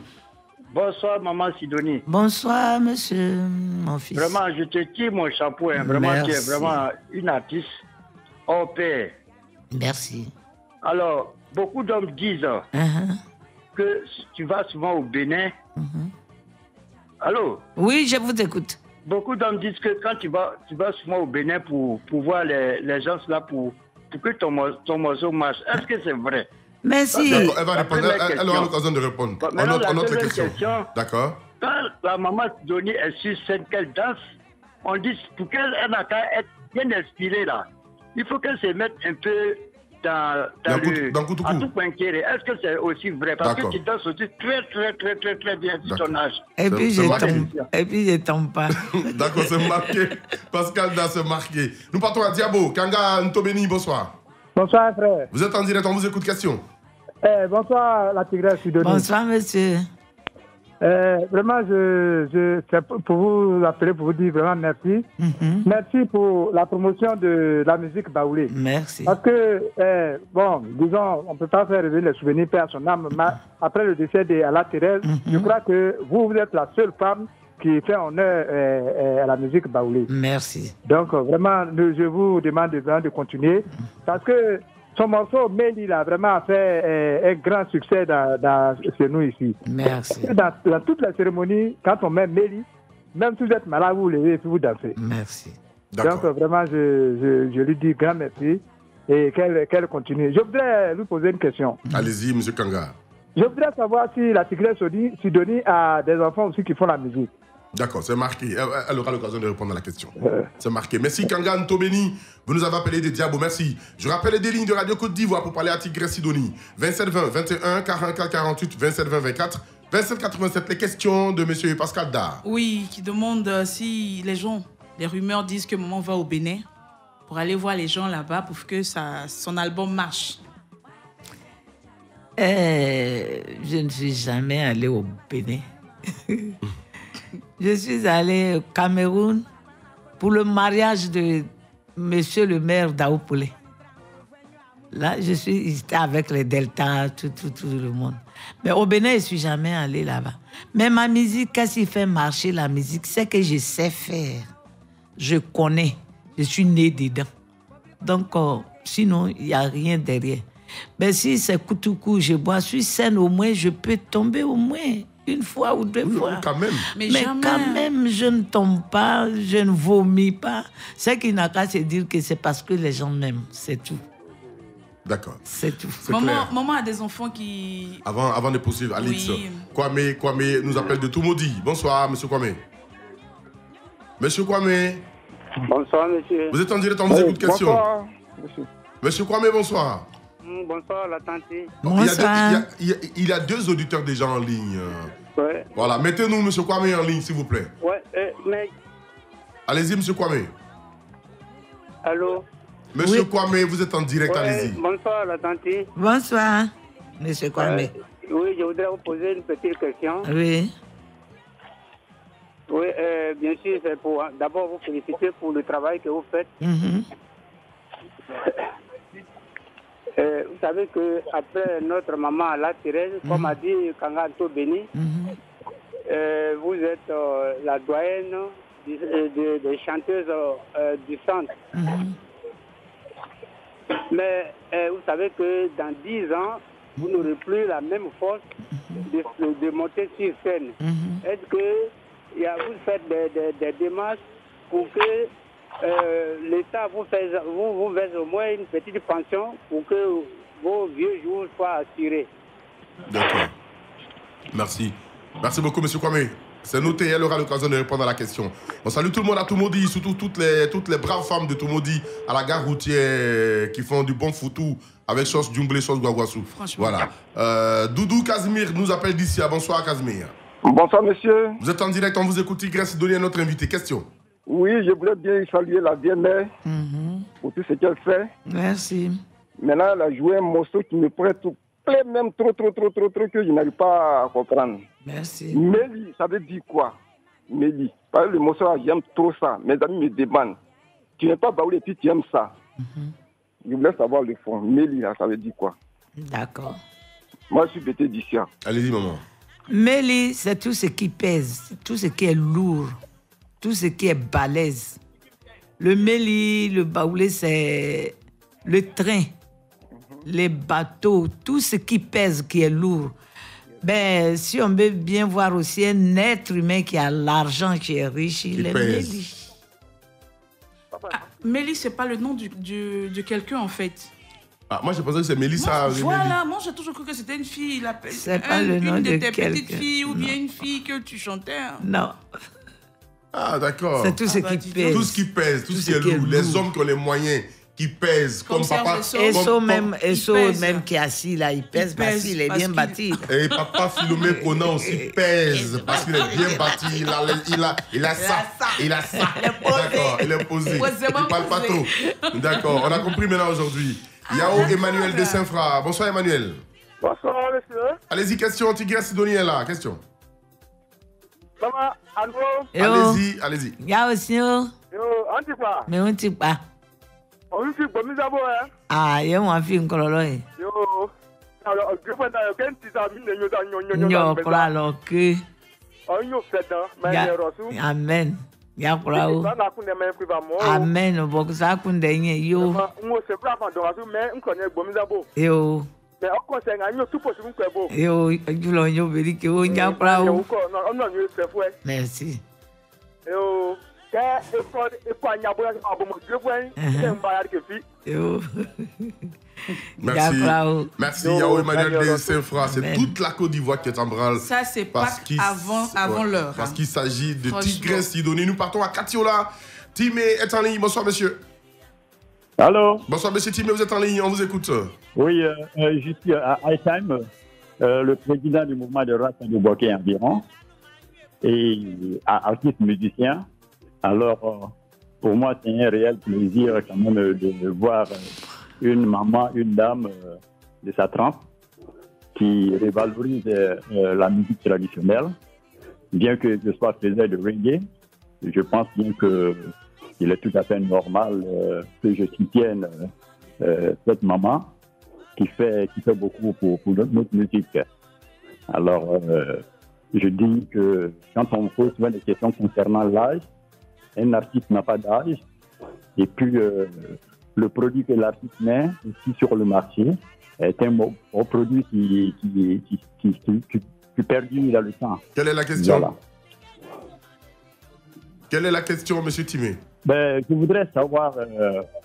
Bonsoir, maman Sidonie. Bonsoir, monsieur, mon fils. Vraiment, je te tire mon chapeau. Hein. Vraiment, tu es vraiment une artiste hors pair. Merci. Alors, beaucoup d'hommes disent que tu vas souvent au Bénin. Allô? Oui, je vous écoute. Beaucoup d'hommes disent que quand tu vas souvent au Bénin pour voir les gens là pour que ton morceau marche. Est-ce que c'est vrai? Merci. D'accord, elle va répondre. Elle aura l'occasion de répondre. Maintenant, En autre question. D'accord. Quand la maman Sidonie est sur scène, qu'elle danse, on dit pour qu'elle n'a qu'à être bien inspirée là. Il faut qu'elle se mette un peu dans tout poinquéré. Est-ce que c'est aussi vrai? Parce que tu danses aussi très bien sur ton âge. Et puis je tombe pas. D'accord, c'est marqué. Pascal Da, c'est marqué. Nous partons à Diabo. Kanga Ntobeni, bonsoir. Bonsoir, frère. Vous êtes en direct, on vous écoute. Question. Bonsoir, la Tigresse Sidonie. Bonsoir, monsieur. Vraiment, c'est pour vous appeler, pour vous dire vraiment merci. Merci pour la promotion de la musique baoulée. Merci. Parce que, disons, on ne peut pas faire revenir les souvenirs père à son âme, mais après le décès d'Ala Thérèse, je crois que vous êtes la seule femme qui fait honneur à la musique baoulée. Merci. Donc, vraiment, je vous demande de continuer. Parce que son morceau, Méli, a vraiment fait un grand succès chez nous ici. Merci. Dans toutes les cérémonies, quand on met Méli, même si vous êtes malade, vous levez et puis vous dansez. Merci. Donc, vraiment, je lui dis grand merci et qu'elle continue. Je voudrais lui poser une question. Allez-y, M. Kanga. Je voudrais savoir si la Tigresse Sidonie a des enfants aussi qui font la musique. D'accord, c'est marqué. Elle aura l'occasion de répondre à la question. C'est marqué. Merci Kanga Ntobeni. Vous nous avez appelé des Diabo. Merci. Je rappelle des lignes de Radio Côte d'Ivoire pour parler à Tigresse Sidonie. 27 20 21 44 48 27 20 24 27 87. Les questions de M. Pascal Da. Oui, qui demande si les rumeurs disent que maman va au Bénin pour aller voir les gens là-bas pour que son album marche. Je ne suis jamais allée au Bénin. Je suis allée au Cameroun pour le mariage de monsieur le maire d'Aopoulé. Là, j'étais avec les Delta, tout le monde. Mais au Bénin, je ne suis jamais allée là-bas. Mais ma musique, qu'est-ce qui fait marcher la musique? C'est que je sais faire. Je connais. Je suis née dedans. Donc, sinon, il n'y a rien derrière. Mais si c'est coup, je bois sur scène, au moins, je peux tomber au moins une fois ou deux fois. Quand même. Mais quand même, je ne tombe pas, je ne vomis pas. C'est qu'il n'a qu'à se dire que c'est parce que les gens m'aiment, c'est tout. D'accord. C'est tout. Maman a des enfants qui... Avant de poursuivre, Alix, oui. Kwame nous appelle de Toumaudi. Bonsoir, monsieur Kwame. Monsieur Kwame. Bonsoir, monsieur. Vous êtes en direct, on vous écoute question. Bonsoir, monsieur. Monsieur Kwame, bonsoir. Bonsoir, la tante. Il y a deux auditeurs déjà en ligne. Ouais. Voilà, mettez-nous monsieur Kwame en ligne, s'il vous plaît. Ouais, mais... Allez-y, monsieur Kwame. Allô? Monsieur Kwame, vous êtes en direct, allez-y. Bonsoir, la tante. Bonsoir, monsieur Kwame. Oui, je voudrais vous poser une petite question. Oui. Oui, bien sûr, c'est pour d'abord vous féliciter pour le travail que vous faites. Vous savez qu'après notre maman, la Thérèse, comme a dit Kanga Ntobeni, vous êtes la doyenne des chanteuses du centre. Mais vous savez que dans 10 ans, vous n'aurez plus la même force de monter sur scène. Est-ce que vous faites des démarches pour que l'État vous verse au moins une petite pension pour que vos vieux jours soient assurés? D'accord. Merci. Merci beaucoup, monsieur Kwame. C'est noté, elle aura l'occasion de répondre à la question. On salue tout le monde à Toumaudi, surtout toutes les braves femmes de Toumaudi à la gare routière qui font du bon foutou avec sauce djumblé, sauce guaguassou. Voilà. Doudou Casimir nous appelle d'ici. Bonsoir, Casimir. Bonsoir, monsieur. Vous êtes en direct, on vous écoute. Tigresse Sidonie à notre invité. Question. Oui, je voulais bien saluer la vieille mère pour tout ce qu'elle fait. Merci. Maintenant, elle a joué un morceau qui me plaît même trop que je n'arrive pas à comprendre. Merci. Méli, ça veut dire quoi? Méli. Parce que le morceau, j'aime trop ça. Mes amis me demandent. Tu n'es pas baoulé, tu aimes ça. Je voulais savoir le fond. Méli, ça veut dire quoi? D'accord. Moi, je suis bêté d'ici. Allez-y, maman. Méli, c'est tout ce qui pèse, tout ce qui est lourd, tout ce qui est balèze. Le méli, le baoulé, c'est le train, les bateaux, tout ce qui pèse, qui est lourd. Ben, si on veut bien voir aussi un être humain qui a l'argent, qui est riche, il est méli. Méli, c'est pas le nom de quelqu'un, en fait. Ah, moi, je pensais que c'est Mélissa. Voilà, moi, j'ai toujours cru que c'était une fille. C'est pas le nom de tes quelqu'un. petites filles ou bien une fille que tu chantais. Non. Ah, d'accord. C'est tout ce qui pèse. Tout ce qui pèse, tout ce qui est lourd. Les hommes qui ont les moyens, qui pèsent, comme papa. Même qui est assis là, il pèse parce qu'il est bien bâti. Et papa Philomé Conan aussi pèse parce qu'il est bien bâti. Il a ça. D'accord, il est posé. Il parle pas trop. D'accord, on a compris maintenant aujourd'hui. Yao Emmanuel de Saint-Fra. Bonsoir Emmanuel. Bonsoir monsieur. Allez-y, question. Tigre Sidonie est là. Question. Maman, allô. Allez-y. Yao Sio. Yo, on dit quoi? Mais on dit pas. On lui fait bon mise à bord, hein? Ah, yo, on fait un cololo. Yo. Alors, je prends dans le petit ami de Yo, colalo que. On y fait dans, mais reçu. Amen. Ya kolao. Amen. Bok sa kunde nye yo. On se prend dans reçu, mais on connaît bon mise à bord. Yo. Mais on conseille un yo tout possible que bon. Yo, julo yo beri ke o nya kolao. On a eu ce fouet. Merci. Yo. Merci Yao Emmanuel de Saint-Fra. C'est toute la Côte d'Ivoire qui est en branle. Ça, c'est pas avant l'heure. Parce qu'il s'agit de Tigre Sidonie. Nous partons à Katiola. Timé est en ligne. Bonsoir, monsieur. Allô. Bonsoir, monsieur Timé, vous êtes en ligne. On vous écoute. Oui, je suis à Hightime, le président du mouvement de race de Boké environ, et artiste musicien. Alors, pour moi, c'est un réel plaisir quand même de voir une maman, une dame de sa trempe qui révalorise la musique traditionnelle. Bien que je sois faiseur de reggae, je pense bien qu'il est tout à fait normal que je soutienne cette maman qui fait beaucoup pour notre musique. Alors, je dis que quand on me pose souvent des questions concernant l'âge, un artiste n'a pas d'âge. Et puis, le produit que l'artiste met ici sur le marché est un produit qui perdure dans le temps. Quelle est la question? Voilà. Quelle est la question, monsieur Timé? Je voudrais savoir,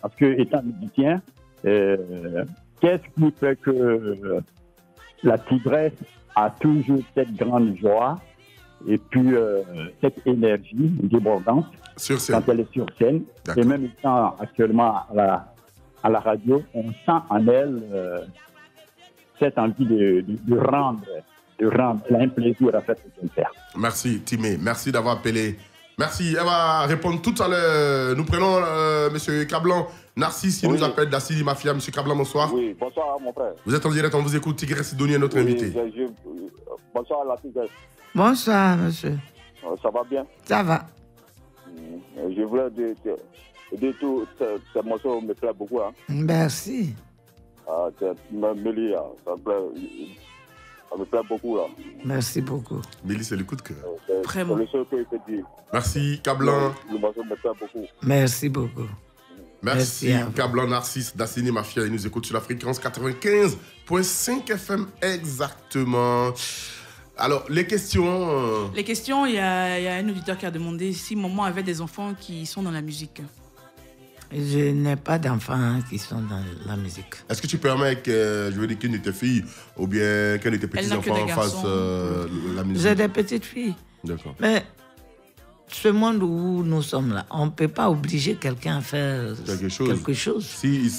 parce que étant musicien, qu'est-ce qui fait que la tigresse a toujours cette grande joie et puis cette énergie débordante quand elle est sur scène. Et même étant actuellement à la radio, on sent en elle cette envie de rendre. Elle a un plaisir à faire ce qu'elle fait. Merci Timé, merci d'avoir appelé. Merci, elle va répondre tout à l'heure. Nous prenons M. Cablan. Narcisse, il nous appelle d'Assidi Mafia. M. Cablan, bonsoir. Oui, bonsoir mon frère. Vous êtes en direct, on vous écoute. Tigre Sidonie est notre invité. Bonsoir à la Tigresse. Bonsoir, monsieur. Ça va bien? Ça va. Je voulais dire tout, ces morceaux me plaisent beaucoup. Hein. Merci. Mélie, ça me plaît beaucoup. Là. Merci beaucoup. Mélie, c'est le coup de cœur. Vraiment. C'est le seul que je peux dire. Merci, Cablan. Le morceau me plaît beaucoup. Merci beaucoup. Merci Cablan Narcisse d'Assini Mafia. Il nous écoute sur la fréquence 95.5 FM exactement. Alors, les questions... Les questions, il y a un auditeur qui a demandé si maman avait des enfants qui sont dans la musique. Je n'ai pas d'enfants qui sont dans la musique. Est-ce que tu permets que, je veux dire, qu'une de tes filles ou bien qu'un de tes petits-enfants fasse la musique? J'ai des petites filles. D'accord. Mais ce monde où nous sommes là, on ne peut pas obliger quelqu'un à faire quelque chose. Si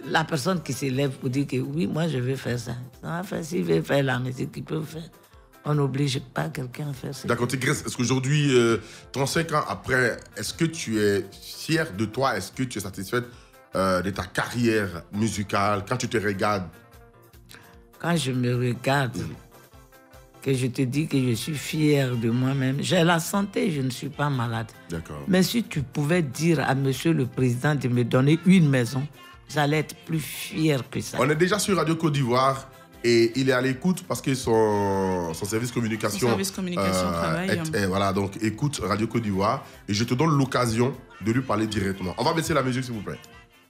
la personne qui s'élève pour dire que oui, moi je vais faire ça. S'il veut faire la musique, il peut le faire. On n'oblige pas quelqu'un à faire ça. D'accord, Tigresse, est-ce qu'aujourd'hui, 35 ans après, est-ce que tu es fière de toi? Est-ce que tu es satisfaite de ta carrière musicale quand tu te regardes? Quand je me regarde, que je te dis que je suis fière de moi-même, j'ai la santé, je ne suis pas malade. D'accord. Mais si tu pouvais dire à monsieur le président de me donner une maison, j'allais être plus fière que ça. On est déjà sur Radio Côte d'Ivoire. Et il est à l'écoute parce que son service communication, travaille. Voilà, donc écoute Radio Côte d'Ivoire. Et je te donne l'occasion de lui parler directement. On va baisser la musique, s'il vous plaît.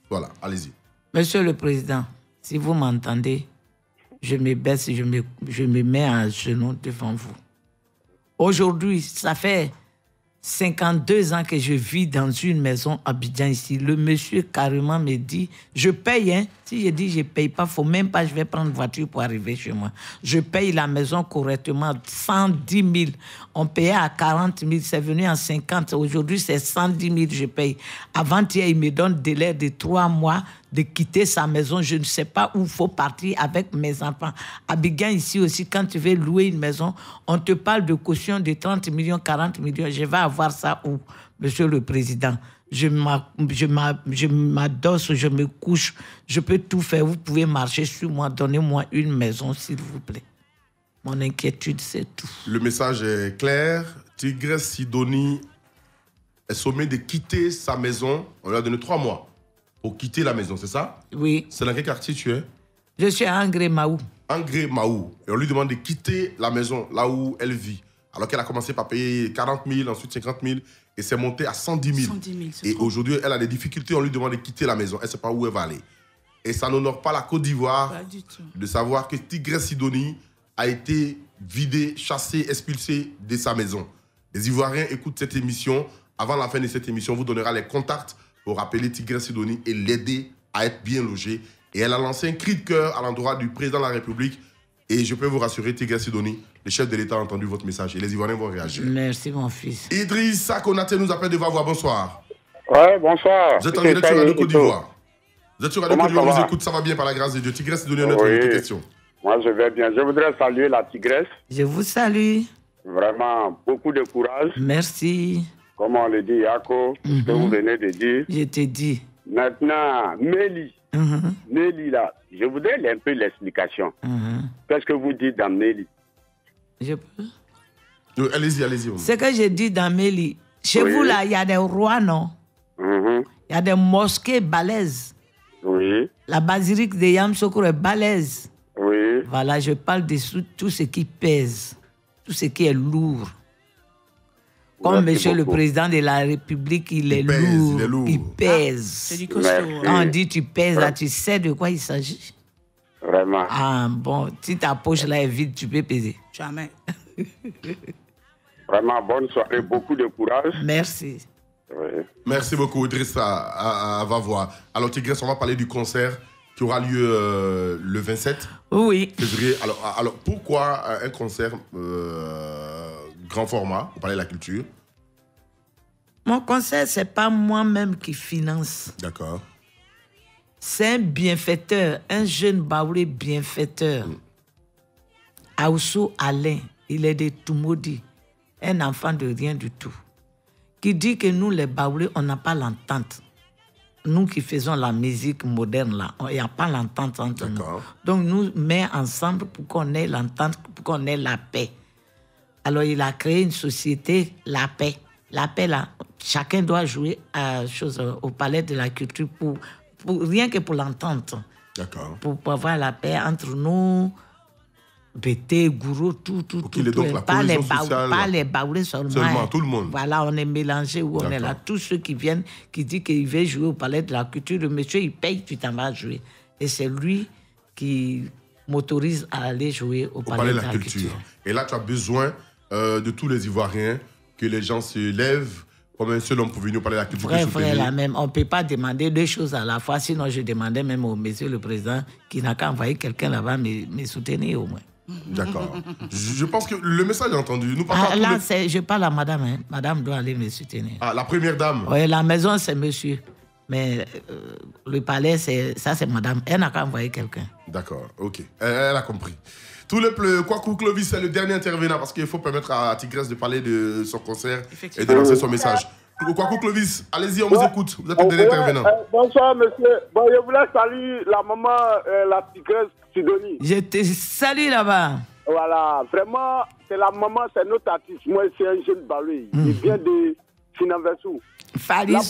Voilà, allez-y. Monsieur le Président, si vous m'entendez, je me baisse, je me mets à genoux devant vous. Aujourd'hui, ça fait 52 ans que je vis dans une maison à Abidjan ici. Le monsieur carrément me dit, je paye, hein. Si je dis je ne paye pas, il ne faut même pas, je vais prendre une voiture pour arriver chez moi. Je paye la maison correctement, 110 000. On payait à 40 000, c'est venu en 50. Aujourd'hui, c'est 110 000 je paye. Avant-hier, il me donne délai de 3 mois de quitter sa maison. Je ne sais pas où il faut partir avec mes enfants. À Abidjan, ici aussi, quand tu veux louer une maison, on te parle de caution de 30 millions, 40 millions. Je vais avoir ça où, Monsieur le Président? Je m'adosse, je me couche, je peux tout faire. Vous pouvez marcher sur moi, donnez-moi une maison, s'il vous plaît. Mon inquiétude, c'est tout. Le message est clair. Tigresse Sidonie est sommée de quitter sa maison. On lui a donné 3 mois pour quitter la maison, c'est ça? Oui. C'est dans quel quartier tu es? Je suis à Angré-Maou. Angré-Maou. Et on lui demande de quitter la maison, là où elle vit. Alors qu'elle a commencé par payer 40 000, ensuite 50 000, et c'est monté à 110 000. 110 000 et aujourd'hui, elle a des difficultés, on lui demande de quitter la maison. Elle ne sait pas où elle va aller. Et ça n'honore pas la Côte d'Ivoire de savoir que Tigresse Sidonie a été vidée, chassée, expulsée de sa maison. Les Ivoiriens écoutent cette émission. Avant la fin de cette émission, on vous donnera les contacts pour appeler Tigresse Sidonie et l'aider à être bien logée. Et elle a lancé un cri de cœur à l'endroit du président de la République. Et je peux vous rassurer, Tigresse Sidonie, le chef de l'État a entendu votre message et les Ivoiriens vont réagir. Merci, mon fils. Idrissa Konaté nous appelle de Vavois. Bonsoir. Ouais, bonsoir. Vous êtes en direct sur Radio Côte d'Ivoire. Vous êtes sur Radio Côte d'Ivoire, on vous écoute, ça va bien par la grâce de Dieu. Tigresse Sidonie, notre question. Moi, je vais bien. Je voudrais saluer la Tigresse. Je vous salue. Vraiment, beaucoup de courage. Merci. Comme on le dit, Yako, ce que vous venez de dire. Je t'ai dit. Maintenant, Mélie. Mélie, là, je voudrais un peu l'explication. Qu'est-ce que vous dites dans Mélie? Je peux. Allez-y, allez-y. Ce que j'ai dit dans Mélie, chez vous, là, il y a des rois, non? Il y a des mosquées balèzes. Oui. La basilique de Yamoussoukro est balèze. Oui. Voilà, je parle de tout ce qui pèse, tout ce qui est lourd. Comme Monsieur le Président de la République, il est lourd. Il pèse. C'est du costaud. Quand on dit tu pèses, là, tu sais de quoi il s'agit. Vraiment. Ah bon, si ta poche là est vide, tu peux peser. Jamais. Vraiment, bonne soirée, beaucoup de courage. Merci. Oui. Merci beaucoup, Idrissa Vavois. Alors, Tigresse, on va parler du concert qui aura lieu le 27 février. Alors, pourquoi un concert grand format, pour parler de la culture? Mon concert, ce n'est pas moi-même qui finance. D'accord. C'est un bienfaiteur, un jeune baoulé bienfaiteur. Aoussou Alain, il est de Toumoudi, un enfant de rien du tout, qui dit que nous, les baoulés, on n'a pas l'entente. Nous qui faisons la musique moderne, là, il n'y a pas l'entente entre nous. Donc, nous mettons ensemble pour qu'on ait l'entente, pour qu'on ait la paix. Alors, il a créé une société, la paix. La paix, là, chacun doit jouer au palais de la culture pour rien que pour l'entente. D'accord. Pour avoir la paix entre nous, Bété, Gourou, tout. Pas les baoulés seulement. Tout le monde. Voilà, on est mélangé où on est là. Tous ceux qui viennent, qui disent qu'ils veulent jouer au palais de la culture, le monsieur, il paye, tu t'en vas jouer. Et c'est lui qui m'autorise à aller jouer au palais de la culture. Et là, tu as besoin de tous les Ivoiriens, que les gens se lèvent comme un seul homme pour venir parler de la culture. Vrai, la même. On ne peut pas demander 2 choses à la fois. Sinon, je demandais même au monsieur le président qui n'a qu'à envoyer quelqu'un là-bas me soutenir au moins. D'accord. Je pense que le message est entendu. Nous là, je parle à madame. Hein. Madame doit aller me soutenir. Ah, la première dame? Oui, la maison, c'est monsieur. Mais le palais, c'est madame. Elle n'a qu'à envoyer quelqu'un. D'accord, ok. Elle a compris. Kwaku Clovis, c'est le dernier intervenant parce qu'il faut permettre à Tigresse de parler de son concert et de lancer son message. Kwaku Clovis, allez-y, on vous écoute. Vous êtes le dernier intervenant. Bonsoir, monsieur. Bon, je voulais saluer la maman, la Tigresse Sidonie. Je te salue là-bas. Voilà, vraiment, c'est la maman, c'est notre artiste. Moi, c'est un jeune baloué. Il vient de Finanversou. Elle a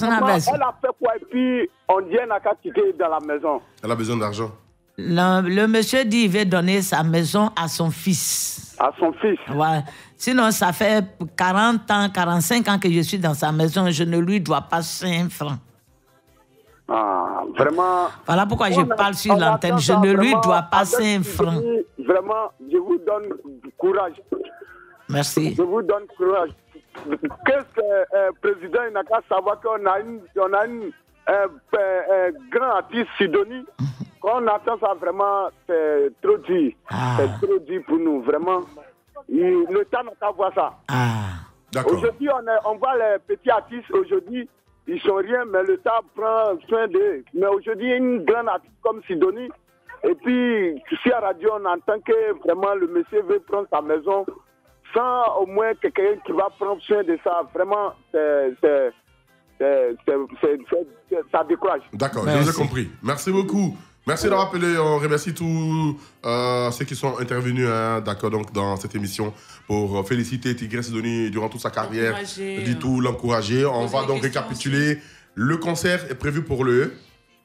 fait quoi et puis on dit qu'elle n'a qu'à quitter dans la maison. Elle a besoin d'argent. Le monsieur dit qu'il veut donner sa maison à son fils. À son fils? Ouais. Sinon, ça fait 40 ans, 45 ans que je suis dans sa maison et je ne lui dois pas 5 francs. Ah, vraiment. Voilà pourquoi je parle sur l'antenne. Je ne lui dois pas 5 francs. Vraiment, je vous donne courage. Merci. Je vous donne courage. Qu'est-ce que le président n'a qu'à savoir qu'on a un grand artiste, Sidonie. Quand on attend ça, vraiment, c'est trop dur. C'est trop dur pour nous, vraiment. Le temps n'a qu'à voir ça. Aujourd'hui, on voit les petits artistes, aujourd'hui, ils sont rien, mais le temps prend soin d'eux. Mais aujourd'hui, il y a une grande artiste comme Sidonie. Et puis, ici à la radio, on entend que vraiment le monsieur veut prendre sa maison sans au moins quelqu'un qui va prendre soin de ça. Vraiment, ça décourage. D'accord, je vous ai compris. Merci beaucoup. Merci d'avoir appelé. On remercie tous ceux qui sont intervenus d'accord, donc, dans cette émission pour féliciter Tigresse Sidonie durant toute sa carrière. Du tout, l'encourager. On va donc récapituler. Le concert est prévu pour le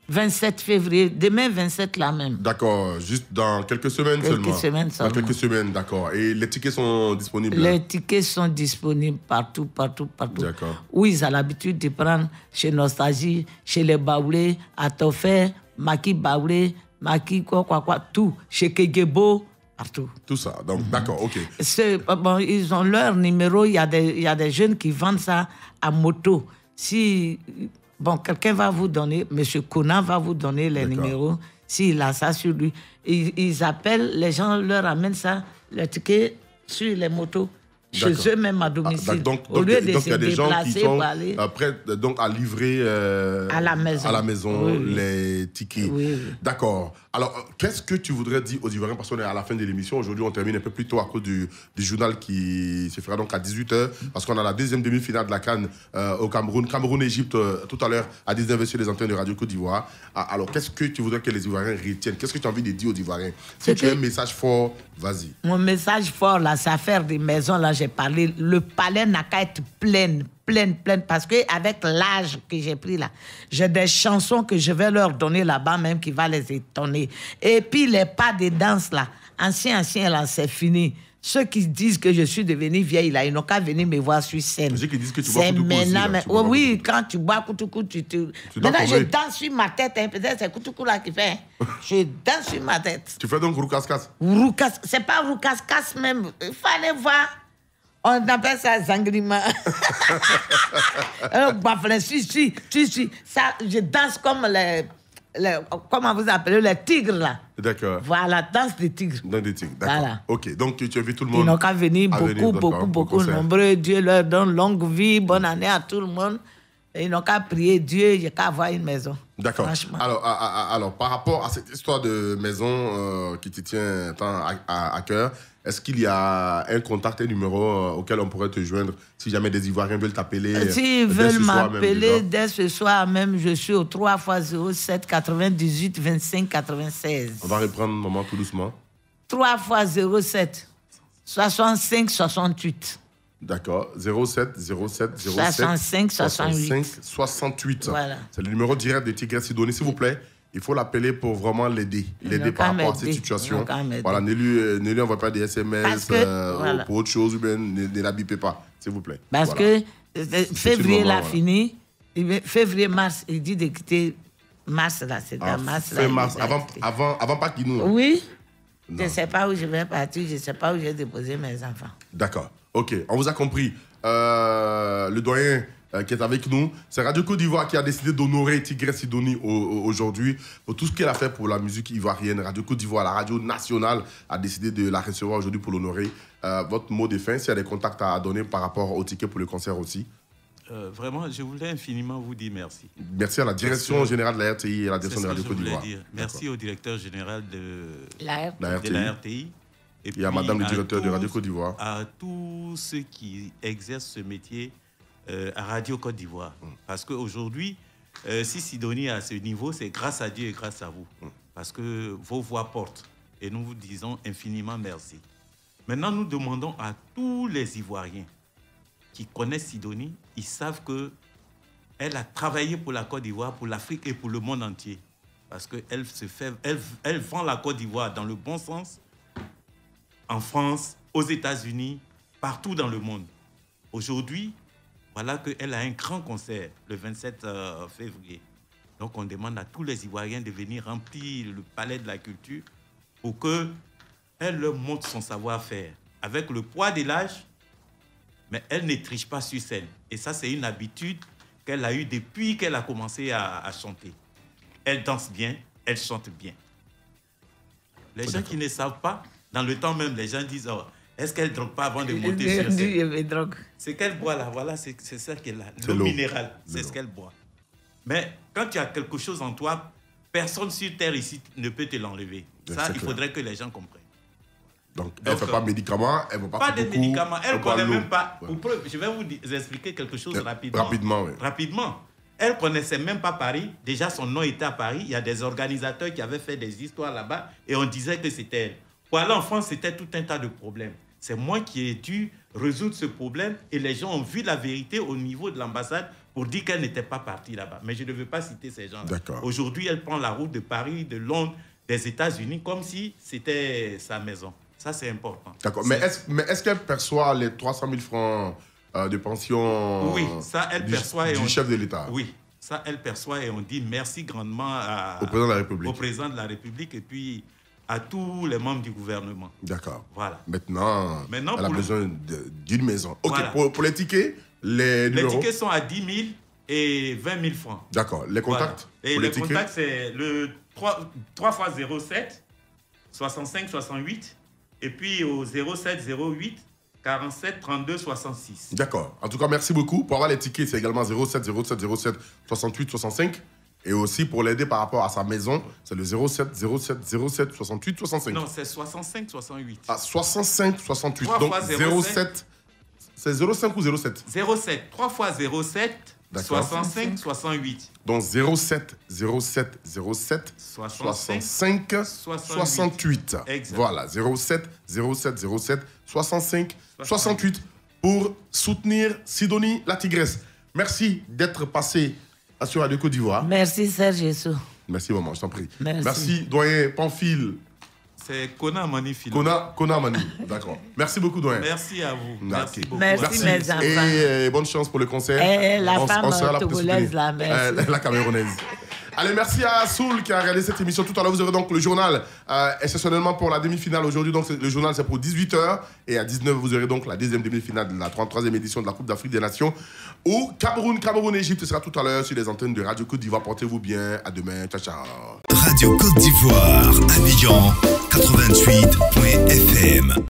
27 février, demain 27 là même. D'accord, juste dans quelques semaines seulement. Dans quelques semaines, d'accord. Et les tickets sont disponibles? Les tickets sont disponibles partout. D'accord. Oui, ils ont l'habitude de prendre chez Nostalgie, chez les Baoulés, à Tofé, Maki Baoulé, Maki quoi, tout. Chez Kegebo, partout. Tout ça, donc d'accord, ok. Bon, ils ont leur numéro, il y a des jeunes qui vendent ça à moto. Si... Bon, quelqu'un va vous donner, M. Conan va vous donner les numéros, s'il a ça sur lui. Ils appellent, les gens leur amènent ça, le ticket sur les motos, chez eux même à domicile. Au lieu de se déplacer pour aller... prêts donc à livrer à la maison les tickets. Oui. D'accord. Alors, qu'est-ce que tu voudrais dire aux Ivoiriens, parce qu'on est à la fin de l'émission. Aujourd'hui, on termine un peu plus tôt à cause du journal qui se fera donc à 18h, parce qu'on a la deuxième demi-finale de la CAN au Cameroun. Cameroun-Égypte, tout à l'heure, à 19h sur les antennes de Radio Côte d'Ivoire. Alors, qu'est-ce que tu voudrais que les Ivoiriens retiennent? Qu'est-ce que tu as envie de dire aux Ivoiriens? Si tu as un message fort, vas-y. Mon message fort, là, c'est à faire des maisons, là, j'ai parlé. Le palais n'a qu'à être plein, parce qu'avec l'âge que j'ai pris là, j'ai des chansons que je vais leur donner là-bas même qui va les étonner. Et puis les pas de danse là, ancien là, c'est fini. Ceux qui disent que je suis devenue vieille là, ils n'ont qu'à venir me voir sur scène. Ceux qui disent que tu bois Koutoukou aussi, là, oui, quand tu bois Koutoukou, maintenant je danse sur ma tête, hein, peut-être c'est Koutoukou là qui fait. Je danse sur ma tête. Tu fais donc Roukas-Kas? C'est pas Roukas-Kas même, il fallait voir. On appelle ça Zangrima. Si. Ça, je danse comme comment vous appelez, les tigres là. D'accord. Voilà, danse des tigres. Dans des tigres, d'accord. Voilà. Ok, donc tu invites tout le monde. Ils n'ont qu'à venir beaucoup nombreux. Dieu leur donne longue vie, bonne année à tout le monde. Et ils n'ont qu'à prier Dieu, il n'y a qu'à avoir une maison. D'accord. Alors, par rapport à cette histoire de maison qui te tient tant à cœur, est-ce qu'il y a un contact, un numéro auquel on pourrait te joindre si jamais des Ivoiriens veulent t'appeler? S'ils veulent m'appeler dès ce soir même, je suis au 3x07 98 25 96. On va reprendre un moment tout doucement. 3x07 65 68. D'accord. 07 65 68. Voilà. C'est le numéro direct de Tigresse Sidonie. S'il vous plaît, il faut l'appeler pour vraiment l'aider par rapport à cette situation. Voilà, ne lui envoie pas des SMS ou pour autre chose, ou bien ne l'habipez pas, s'il vous plaît. Parce que février l'a fini, février-mars, il dit de quitter mars là, c'est dans mars là. Fin mars, avant pas qu'il nous. Oui. Je ne sais pas où je vais partir, je ne sais pas où j'ai déposé mes enfants. D'accord. Ok, on vous a compris. Le doyen qui est avec nous, c'est Radio Côte d'Ivoire qui a décidé d'honorer Tigresse Sidonie aujourd'hui pour tout ce qu'elle a fait pour la musique ivoirienne. Radio Côte d'Ivoire, la radio nationale, a décidé de la recevoir aujourd'hui pour l'honorer. Votre mot de fin, s'il y a des contacts à donner par rapport au ticket pour le concert aussi. Vraiment, je voulais infiniment vous dire merci. Merci à la direction générale de la RTI et à la direction de Radio Côte d'Ivoire. Merci au directeur général de la RTI. Et à madame le directeur de Radio Côte d'Ivoire. À tous ceux qui exercent ce métier à Radio Côte d'Ivoire. Parce qu'aujourd'hui, si Sidonie est à ce niveau, c'est grâce à Dieu et grâce à vous. Parce que vos voix portent. Et nous vous disons infiniment merci. Maintenant, nous demandons à tous les Ivoiriens qui connaissent Sidonie, ils savent qu'elle a travaillé pour la Côte d'Ivoire, pour l'Afrique et pour le monde entier. parce qu'elle vend la Côte d'Ivoire dans le bon sens, en France, aux États-Unis, partout dans le monde. Aujourd'hui, voilà qu'elle a un grand concert le 27 février. Donc on demande à tous les Ivoiriens de venir remplir le palais de la culture pour qu'elle leur montre son savoir-faire. Avec le poids de l'âge, mais elle ne triche pas sur scène. Et ça, c'est une habitude qu'elle a eue depuis qu'elle a commencé à chanter. Elle danse bien, elle chante bien. Les gens qui ne savent pas, dans le temps même, les gens disent oh, est-ce qu'elle ne drogue pas avant de monter sur scène? C'est qu'elle boit là, voilà, c'est ça qu'elle a. L'eau minérale, c'est ce qu'elle boit. Mais quand tu as quelque chose en toi, personne sur terre ici ne peut te l'enlever. Ça, il faudrait que les gens comprennent. Donc elle ne fait pas de médicaments, elle ne va pas de médicaments, elle ne connaît même pas. Ouais. Je vais vous expliquer quelque chose rapidement. Rapidement. Elle ne connaissait même pas Paris. Déjà, son nom était à Paris. Il y a des organisateurs qui avaient fait des histoires là-bas et on disait que c'était elle. Pour aller en France, c'était tout un tas de problèmes. C'est moi qui ai dû résoudre ce problème et les gens ont vu la vérité au niveau de l'ambassade pour dire qu'elle n'était pas partie là-bas. Mais je ne veux pas citer ces gens-là. Aujourd'hui, elle prend la route de Paris, de Londres, des États-Unis comme si c'était sa maison. Ça, c'est important. D'accord. Mais est-ce qu'elle perçoit les 300 000 francs de pension du chef de l'État? Oui, ça, elle perçoit et on dit merci grandement au président de la République. Au président de la République et puis à tous les membres du gouvernement. D'accord. Voilà. Maintenant elle a besoin d'une maison. OK, voilà. Pour les tickets, les tickets sont à 10 000 et 20 000 francs. D'accord. Les contacts? Voilà. Et les contacts, c'est le 3 x 07 65 68 et puis au 07 08 47 32 66. D'accord. En tout cas, merci beaucoup. Pour avoir les tickets, c'est également 07 07 07 68 65. Et aussi pour l'aider par rapport à sa maison, c'est le 07 07 07 68 65. Non, c'est 65 68. Ah, 65 68. Donc 07. C'est 05 ou 07? 07. 3 x 07. 65 68. Donc 07 07 07 65 68. Exact. Voilà, 07 07 07 65 68 pour soutenir Sidonie la Tigresse. Merci d'être passé sur Radio Côte d'Ivoire. Merci Serge Jesso. Merci maman, je t'en prie. Merci doyen Pamphile. C'est Kona Mani Philo. Kona Mani, d'accord. Merci beaucoup, doyen. Merci à vous. Merci beaucoup. Merci mes enfants. Et bonne chance pour le concert. Et la femme togolaise, là, merci. La camerounaise. Allez, merci à Soul qui a regardé cette émission. Tout à l'heure, vous aurez donc le journal, exceptionnellement pour la demi-finale aujourd'hui. Donc, le journal, c'est pour 18h. Et à 19h, vous aurez donc la deuxième demi-finale de la 33e édition de la Coupe d'Afrique des Nations. Au Cameroun-Égypte, ce sera tout à l'heure sur les antennes de Radio Côte d'Ivoire. Portez-vous bien. À demain. Ciao, ciao. Radio Côte d'Ivoire, Abidjan, 88.fm.